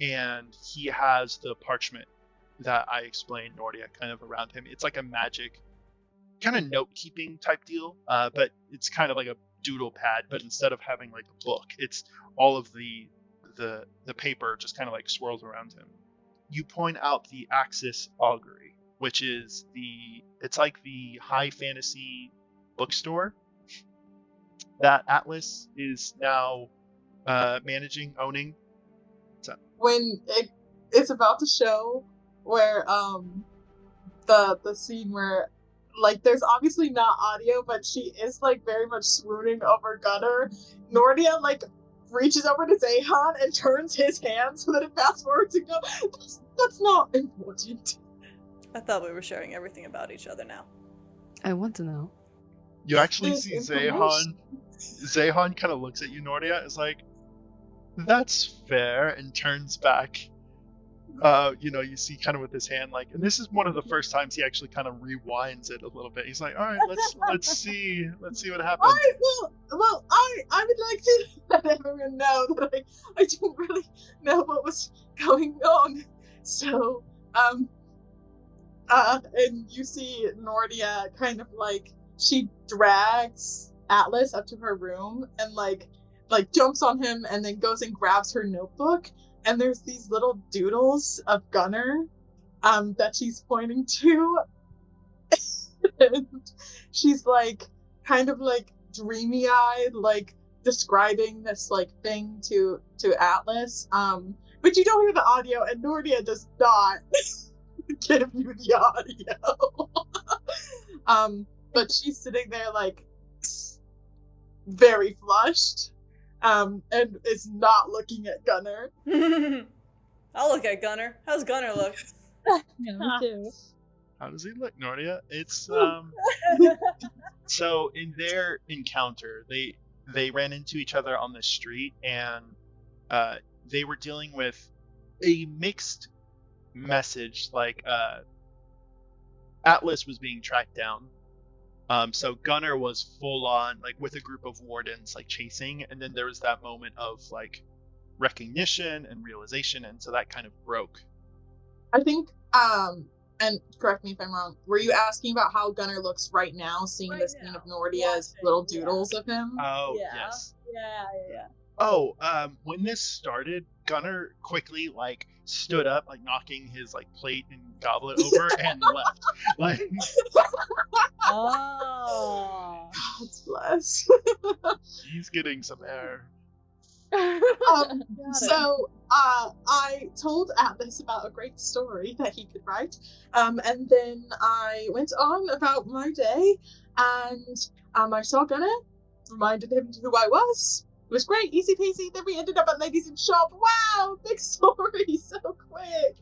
and he has the parchment that I explained, Nortia, kind of around him. It's like a magic kind of note-keeping type deal, but it's kind of like a doodle pad, but instead of having like a book, it's all of the paper just kind of like swirls around him. You point out the Axis Augury, which is it's like the high fantasy bookstore that Atlas is now owning. When it's about to show where the scene where like there's obviously not audio, but she is like very much swooning over Gunnar. Nortia like reaches over to Zehan and turns his hand so that it fast forwards and go, that's not important. I thought we were sharing everything about each other now. I want to know. You actually see Zehan kind of looks at you, Nortia, is like, that's fair, and turns back. You see kind of with his hand, like, and this is one of the first times he actually kind of rewinds it a little bit. He's like, all right, let's see what happens. All right, well, I would like to let everyone know that I didn't really know what was going on. So, and you see Nortia kind of like, she drags Atlas up to her room and like jumps on him and then goes and grabs her notebook. And there's these little doodles of Gunnar that she's pointing to. And she's like kind of like dreamy-eyed, like describing this like thing to Atlas. But you don't hear the audio, and Nortia does not give you the audio. But she's sitting there like very flushed. And is not looking at Gunnar. I'll look at Gunnar. How's Gunnar look? Yeah, me too. How does he look, Nortia? It's so in their encounter, they ran into each other on the street, and they were dealing with a mixed message. Like Atlas was being tracked down. So Gunnar was full on, like, with a group of wardens, like, chasing, and then there was that moment of, like, recognition and realization, and so that kind of broke. I think, and correct me if I'm wrong, were you asking about how Gunnar looks right now, seeing this scene of Nortia's little doodles of him? Oh, Yeah. yes. Yeah. Oh, when this started, Gunnar quickly, like, stood up, like, knocking his, like, plate and goblet over and left. Like, Oh. God bless. he's getting some air. So, I told Atlas about a great story that he could write, and then I went on about my day, and I saw Gunnar, reminded him who I was. It was great, easy peasy. Then we ended up at Ladies in Shop. Wow, big story, so quick.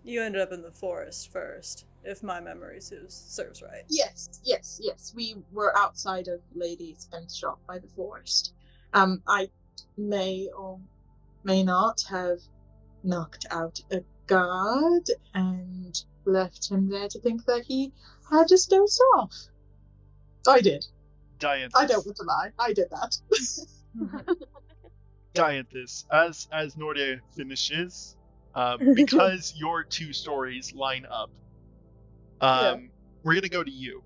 You ended up in the forest first, if my memory serves right. Yes. We were outside of Ladies and Shop by the forest. I may or may not have knocked out a guard and left him there to think that he had just dozed off. I did. Dianthus. I don't want to lie. I did that. Dianthus, as Nortia finishes, because your two stories line up, we're gonna go to you,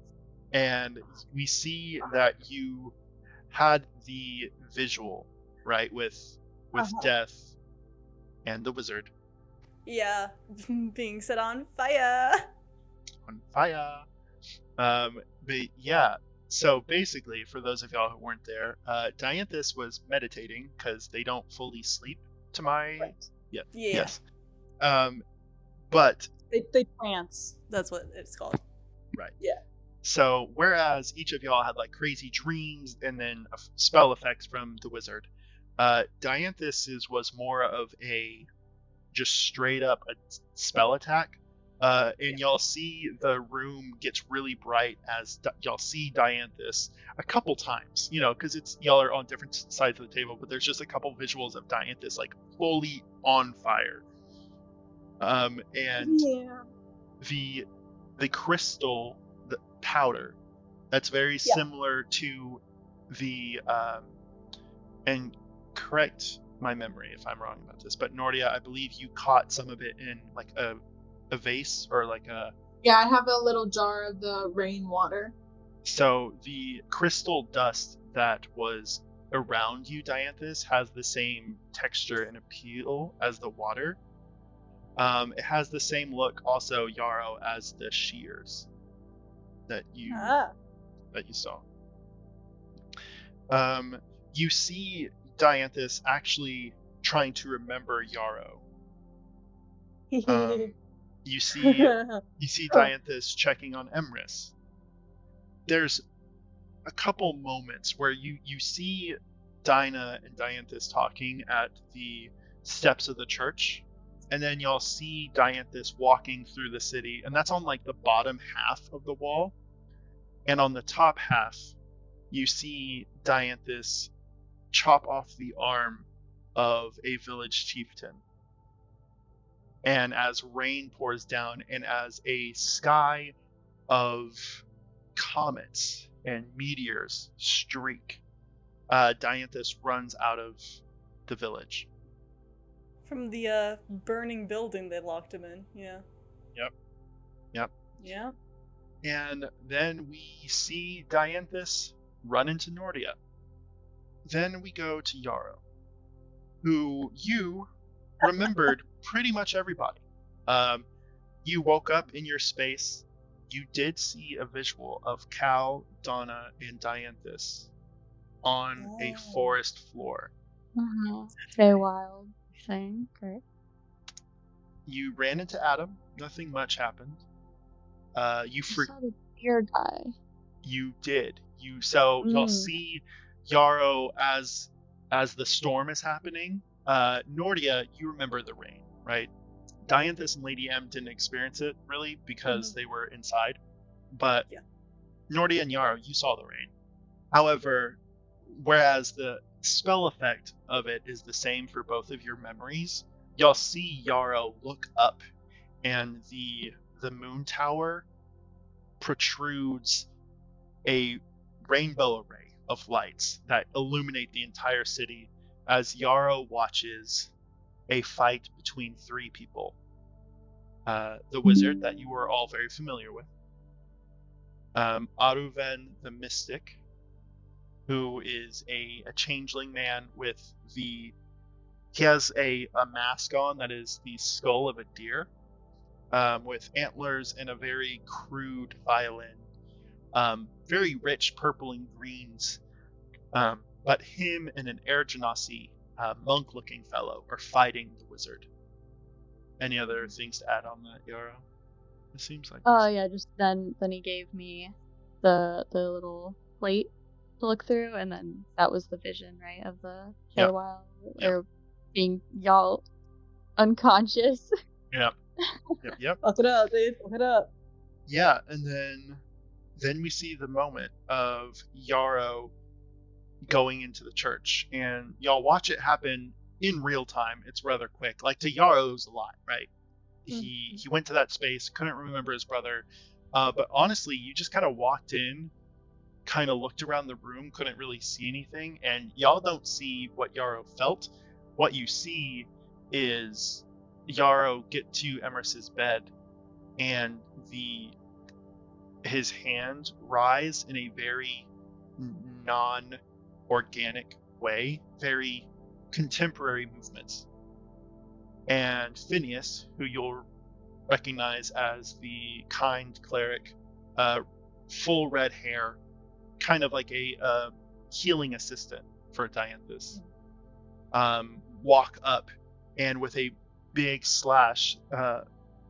and we see that you had the visual, right, with Death and the wizard. Yeah, being set on fire. On fire. But yeah. So basically, for those of y'all who weren't there, Dianthus was meditating because they don't fully sleep. To my yes. But They trance. That's what it's called. Right. Yeah. So whereas each of y'all had like crazy dreams and then spell effects from the wizard, Dianthus's was more of a just straight up a spell attack. And y'all see the room gets really bright as y'all see Dianthus a couple times, because it's y'all are on different sides of the table, but there's just a couple visuals of Dianthus like fully on fire. And the crystal, the powder, that's very similar to the and correct my memory if I'm wrong about this, but Nortia, I believe you caught some of it in like a vase or like a... Yeah, I have a little jar of the rainwater. So the crystal dust that was around you, Dianthus, has the same texture and appeal as the water. It has the same look also, Yarrow, as the shears that you saw. You see Dianthus actually trying to remember Yarrow. You see Dianthus checking on Emrys. There's a couple moments where you see Dinah and Dianthus talking at the steps of the church, and then y'all see Dianthus walking through the city, and that's on like the bottom half of the wall. And on the top half, you see Dianthus chop off the arm of a village chieftain. And as rain pours down and as a sky of comets and meteors streak, Dianthus runs out of the village. From the burning building they locked him in, yeah. Yep. Yeah. And then we see Dianthus run into Nortia. Then we go to Yarrow, who you remembered pretty much everybody. You woke up in your space. You did see a visual of Cal, Donna, and Dianthus on a forest floor. Feywild thing, right? You ran into Adam. Nothing much happened. You saw the deer guy. You did. You'll see Yarrow as the storm is happening. Nortia, you remember the rain, right? Dianthus and Lady M didn't experience it really because they were inside, but Nortia and Yarrow, you saw the rain. However, whereas the spell effect of it is the same for both of your memories, y'all see Yarrow look up, and the moon tower protrudes a rainbow array of lights that illuminate the entire city as Yarrow watches a fight between three people. The wizard that you were all very familiar with, RECLAMATION the mystic, who is a changeling man with he has a mask on that is the skull of a deer, with antlers and a very crude violin, very rich purple and greens, but him and an Air Genasi monk-looking fellow are fighting the wizard. Any other things to add on that, Yarrow? It seems like. Oh yeah, just then he gave me the little plate to look through, and then that was the vision, right, of the Feywild, or being y'all unconscious. Yep. Fuck it up, dude. Fuck it up. Yeah, and then we see the moment of Yarrow going into the church, and y'all watch it happen in real time. It's rather quick. Like, to Yarrow's a lot, right? He went to that space, couldn't remember his brother, but honestly, you just kind of walked in, kind of looked around the room, couldn't really see anything, and y'all don't see what Yarrow felt. What you see is Yarrow get to Emrys's bed, and his hand rise in a very non-organic way, very contemporary movements. And Phineas, who you'll recognize as the kind cleric, full red hair, kind of like a healing assistant for Dianthus, walk up, and with a big slash,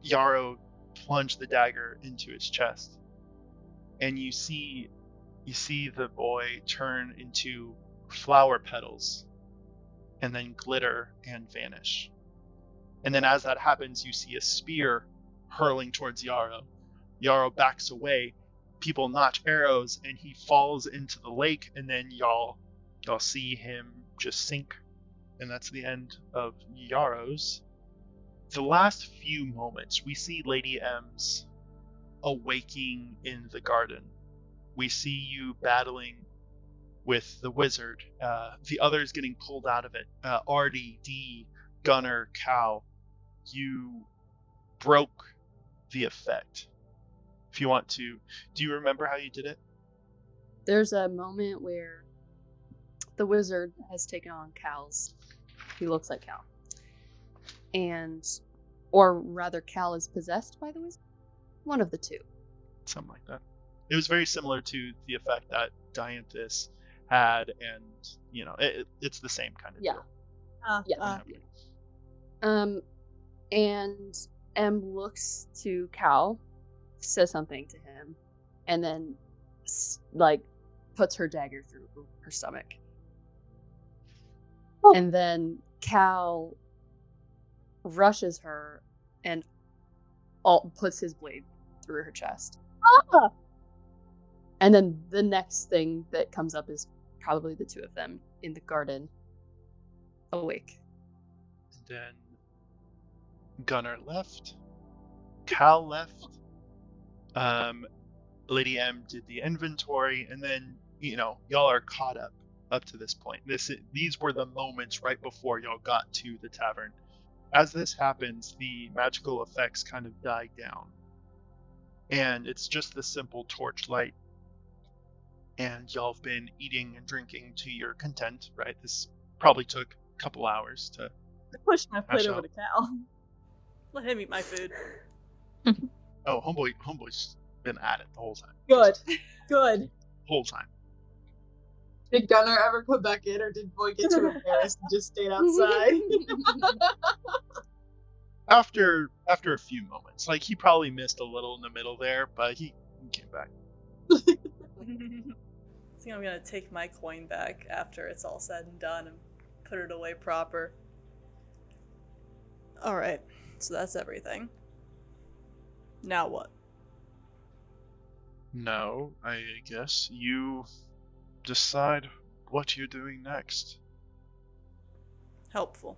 Yarrow plunged the dagger into his chest, and you see the boy turn into flower petals, and then glitter and vanish. And then as that happens, you see a spear hurling towards Yarrow. Yarrow backs away. People notch arrows, and he falls into the lake. And then y'all see him just sink, and that's the end of Yarrow's. The last few moments, we see Lady M's awaking in the garden. We see you battling with the wizard, the others getting pulled out of it. Artie, Dee, Gunnar, Cal, you broke the effect. If you want to, do you remember how you did it? There's a moment where the wizard has taken on Cal's. He looks like Cal. Or rather, Cal is possessed by the wizard? One of the two. Something like that. It was very similar to the effect that Dianthus had, and, it's the same kind of deal. And M looks to Cal, says something to him, and then, puts her dagger through her stomach. Oh. And then Cal rushes her and puts his blade through her chest. Ah! And then the next thing that comes up is probably the two of them in the garden, awake. Then Gunnar left. Cal left. Lady M did the inventory, and then, y'all are caught up to this point. These were the moments right before y'all got to the tavern. As this happens, the magical effects kind of die down. And it's just the simple torchlight. And y'all have been eating and drinking to your content, right? This probably took a couple hours to Push my plate over out. to Cal. Let him eat my food. Oh, homeboy's been at it the whole time. Good. Good. Whole time. Did Gunnar ever come back in, or did Boy get too embarrassed and just stayed outside? After a few moments, he probably missed a little in the middle there, but he came back. I think I'm gonna take my coin back after it's all said and done and put it away proper. Alright, so that's everything. Now what? No, I guess you decide what you're doing next. Helpful.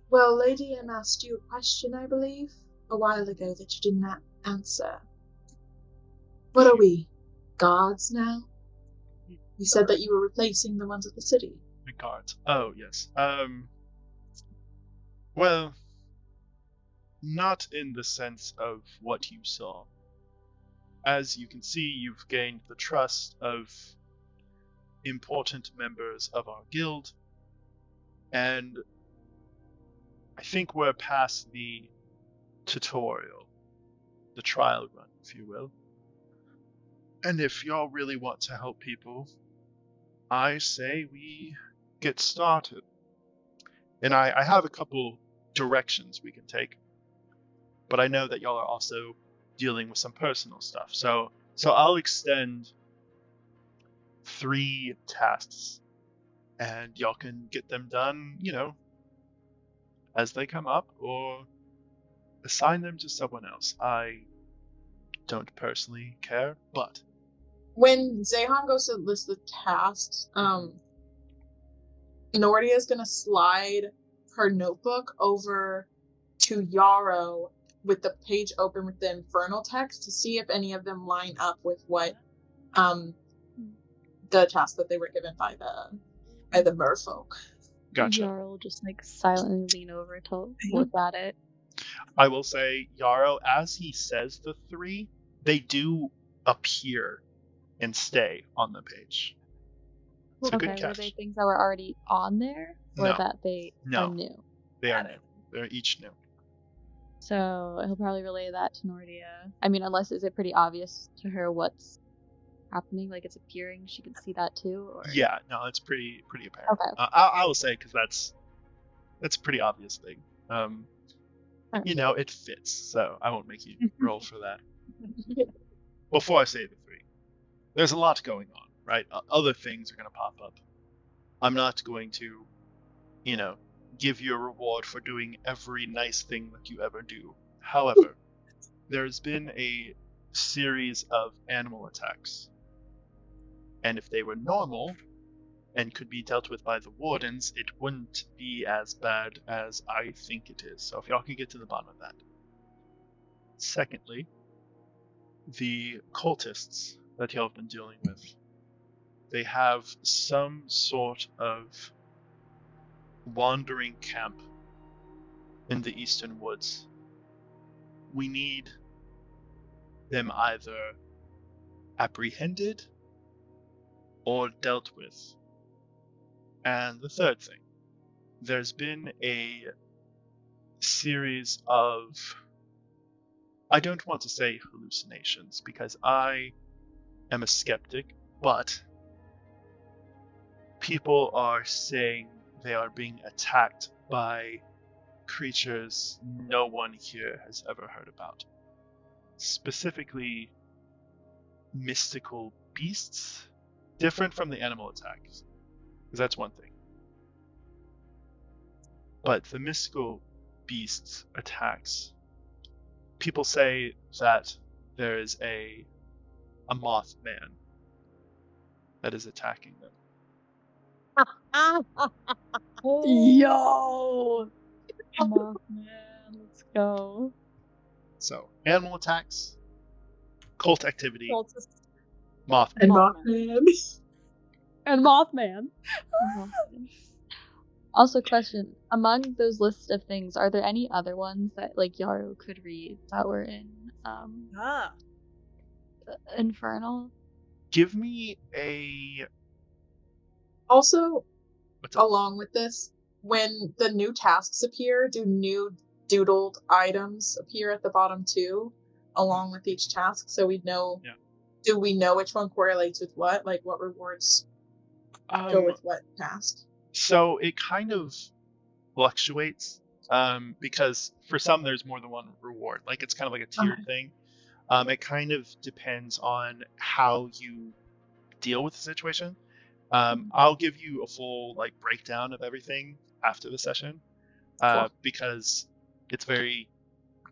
Well, Lady M asked you a question, I believe, a while ago that you did not answer. What are we? Gods now? You said that you were replacing the ones at the city. The guards. Oh, yes. Well, not in the sense of what you saw. As you can see, you've gained the trust of important members of our guild, and I think we're past the tutorial, the trial run, if you will. And if y'all really want to help people, I say we get started. And I have a couple directions we can take, but I know that y'all are also dealing with some personal stuff. So I'll extend 3 tasks, and y'all can get them done, as they come up, or assign them to someone else. I don't personally care, but When Zehan goes to list the tasks, Nortia is gonna slide her notebook over to Yarrow with the page open with the infernal text to see if any of them line up with what the task that they were given by the merfolk. gotcha. Yarrow will just silently lean over to look at it. I will say, Yarrow, as he says the 3, they do appear and stay on the page. It's a good Okay, were catch. they things that were already on there, or No. that they No. are new? They are new. They're each new. So he'll probably relay that to Nortia. I mean, unless is it pretty obvious to her what's happening? It's appearing. She can see that too. Or... Yeah, no, it's pretty apparent. Okay. I will say, because that's a pretty obvious thing. It fits, so I won't make you roll for that. Before I say the 3, there's a lot going on, right? Other things are going to pop up. I'm not going to, give you a reward for doing every nice thing that you ever do However, there's been a series of animal attacks. And if they were normal and could be dealt with by the wardens, it wouldn't be as bad as I think it is. So if y'all could get to the bottom of that. Secondly, the cultists that y'all have been dealing with, they have some sort of wandering camp in the eastern woods. We need them either apprehended or dealt with. And the third thing, there's been a series of, I don't want to say hallucinations because I am a skeptic, but people are saying they are being attacked by creatures no one here has ever heard about. Specifically, mystical beasts, different from the animal attacks, because that's one thing. But the mystical beasts attacks, people say that there is a Mothman that is attacking them. Yo! Mothman, let's go. So, animal attacks, cult activity, Cultist. Mothman. And Mothman. Mothman. And Mothman. Also, question: among those lists of things, are there any other ones that like Yarrow could read that were in Infernal? Give me a... Also, What's up? along with this, when the new tasks appear, do new doodled items appear at the bottom too, along with each task, so we know. Yeah. Do we know which one correlates with what? Like what rewards go with what task? So it kind of fluctuates because for some there's more than one reward. Like it's kind of like a tiered thing. It kind of depends on how you deal with the situation. I'll give you a full like breakdown of everything after the session because it's very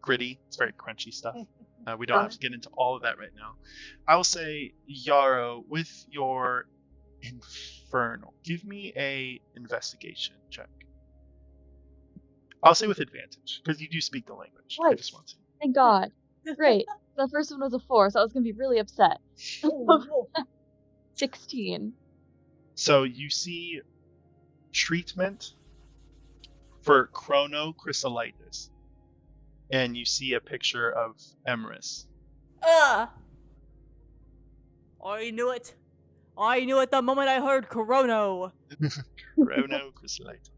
gritty. It's very crunchy stuff. We don't have to get into all of that right now. I will say, Yarrow, with your Infernal, give me a investigation check. I'll say with advantage because you do speak the language. I just want to. Thank God. Great. The first one was a 4, so I was gonna be really upset. 16. So you see treatment for chronochrysalitis, and you see a picture of Emerus. I knew it. I knew it the moment I heard Corono. Chronochrysalitis.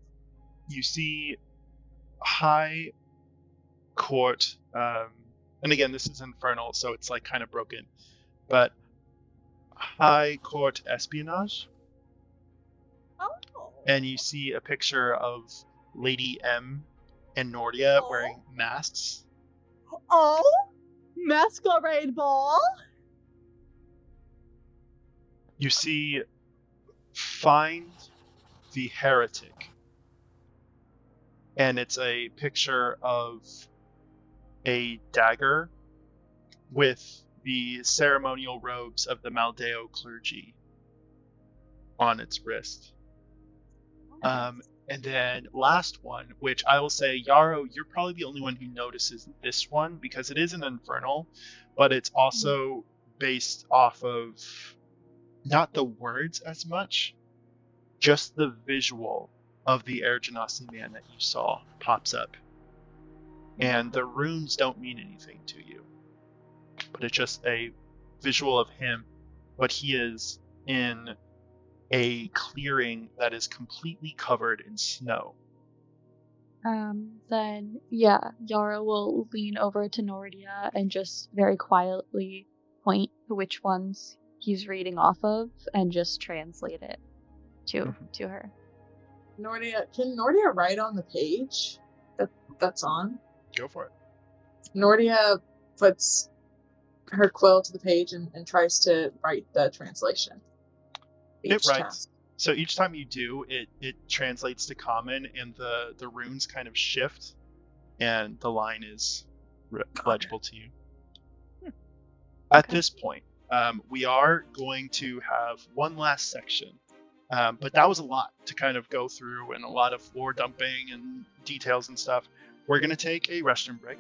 You see high court, and again, this is infernal, so it's like kind of broken, but high court espionage. And you see a picture of Lady M and Nortia wearing masks. Oh, masquerade ball. You see Find the Heretic. And it's a picture of a dagger with the ceremonial robes of the Maldeo clergy on its wrist. And then last one, which I will say, Yarrow, you're probably the only one who notices this one because it is an infernal, but it's also based off of not the words as much, just the visual of the Air Genasi man that you saw pops up. And the runes don't mean anything to you, but it's just a visual of him, but he is in a clearing that is completely covered in snow. Then, yeah, Yarrow will lean over to Nortia and just very quietly point to which ones he's reading off of and just translate it to her. Nortia, can Nortia write on the page that's on? Go for it. Nortia puts her quill to the page and tries to write the translation. It writes. So each time you do, it translates to common, and the runes kind of shift, and the line is legible to you. At this point, we are going to have one last section, but that was a lot to kind of go through and a lot of lore dumping and details and stuff. We're going to take a restroom break.